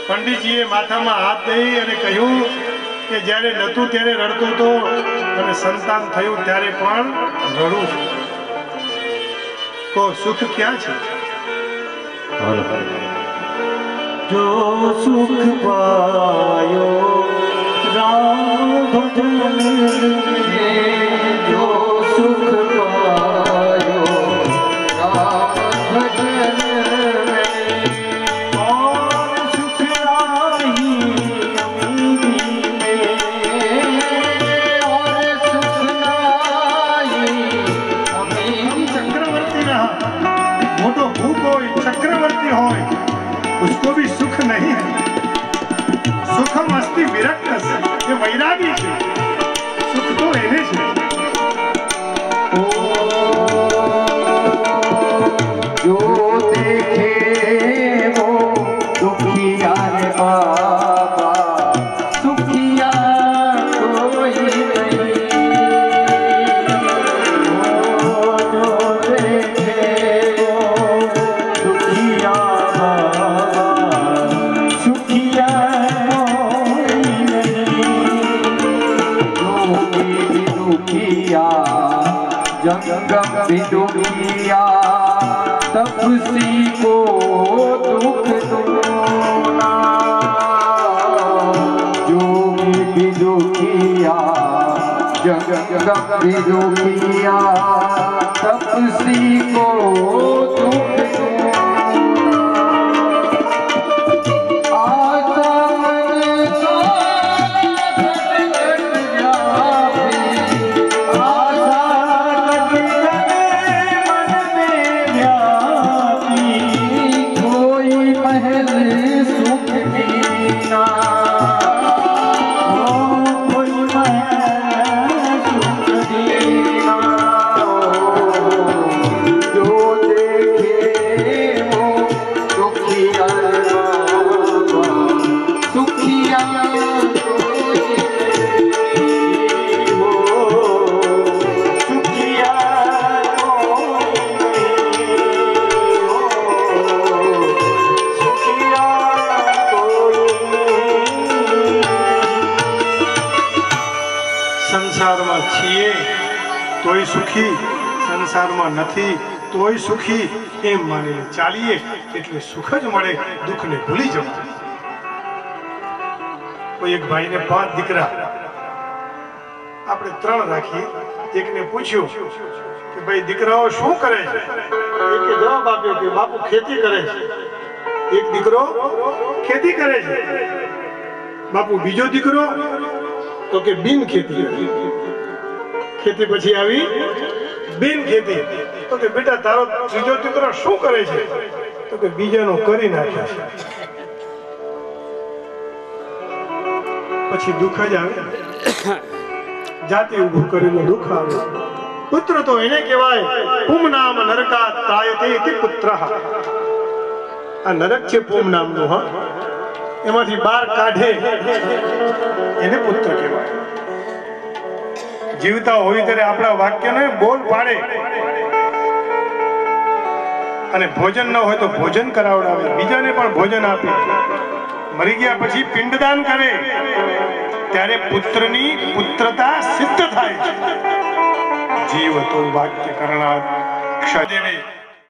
[SPEAKER 1] પંડિતજીએ માથામાં હાથ દઈ અને કહ્યું કે જ્યારે નતું ત્યારે રડતો હતો, અને સંતાન થયું ત્યારે પણ રડું છું. તો સુખ ક્યાં છે?
[SPEAKER 2] જો સુખ પાયો રામ ભજન, જો સુખ પાયો રામ ભજન, और सुख राही अमीरी में, और सुख राही अमीरी.
[SPEAKER 1] चक्रवर्ती रहा, मोटो भूप होय, चक्रवर्ती होय, उसको भी सुख नहीं है. सुखम अस्ति विरक्त से, ये वैरागी છે. સુખ તો એને છે.
[SPEAKER 2] जो देखे वो दुखिया रे बाबा, सुखिया कोई नहीं. जंगम भी दुखिया तपसी को दुख दूना, जोगी भी दुखिया जंगम भी दुखिया तपसी को दुख दूना।
[SPEAKER 1] સંસારમાં છીએ તોય સુખી, સંસારમાં નથી તોય સુખી, એમ માનીને ચાલીએ એટલે સુખ જ મળે, દુઃખને ભૂલી જવું. કોઈ એક ભાઈને 5 દીકરા, આપણે 3 રાખીએ. એકને પૂછ્યું કે ભાઈ દીકરાઓ શું કરે છે? એકે જવાબ આપ્યો કે બાપુ ખેતી કરે છે. એક દીકરો ખેતી કરે છે. બાપુ બીજો દીકરો તો કે બિન ખેતી. ખેતી પછી આવી બિન ખેતી. તો કે બેટા તારો ત્રીજો દીકરો શું કરે છે? તો કે બીજાનો કરી નાખે છે. પછી દુઃખ જ આવે, જાતે ઉભું કરેલું દુઃખ આવે. પુત્ર તો એને કહેવાય પુમ નામ નરકા તાયતે ઇતિ પુત્રઃ. આ નરક છે પુમ નામનું. હા, એમાંથી બહાર કાઢે એને પુત્ર કહેવાય. જીવતા હોય ત્યારે આપણા વાક્યને બોલ પાડે, અને ભોજન ન હોય તો ભોજન કરાવડાવે, બીજાને પણ ભોજન આપે. મરી ગયા પછી પિંડદાન કરે ત્યારે પુત્રની પુત્રતા સિદ્ધ થાય છે. જીવ તો વાક્ય કરણાત ક્ષદેવે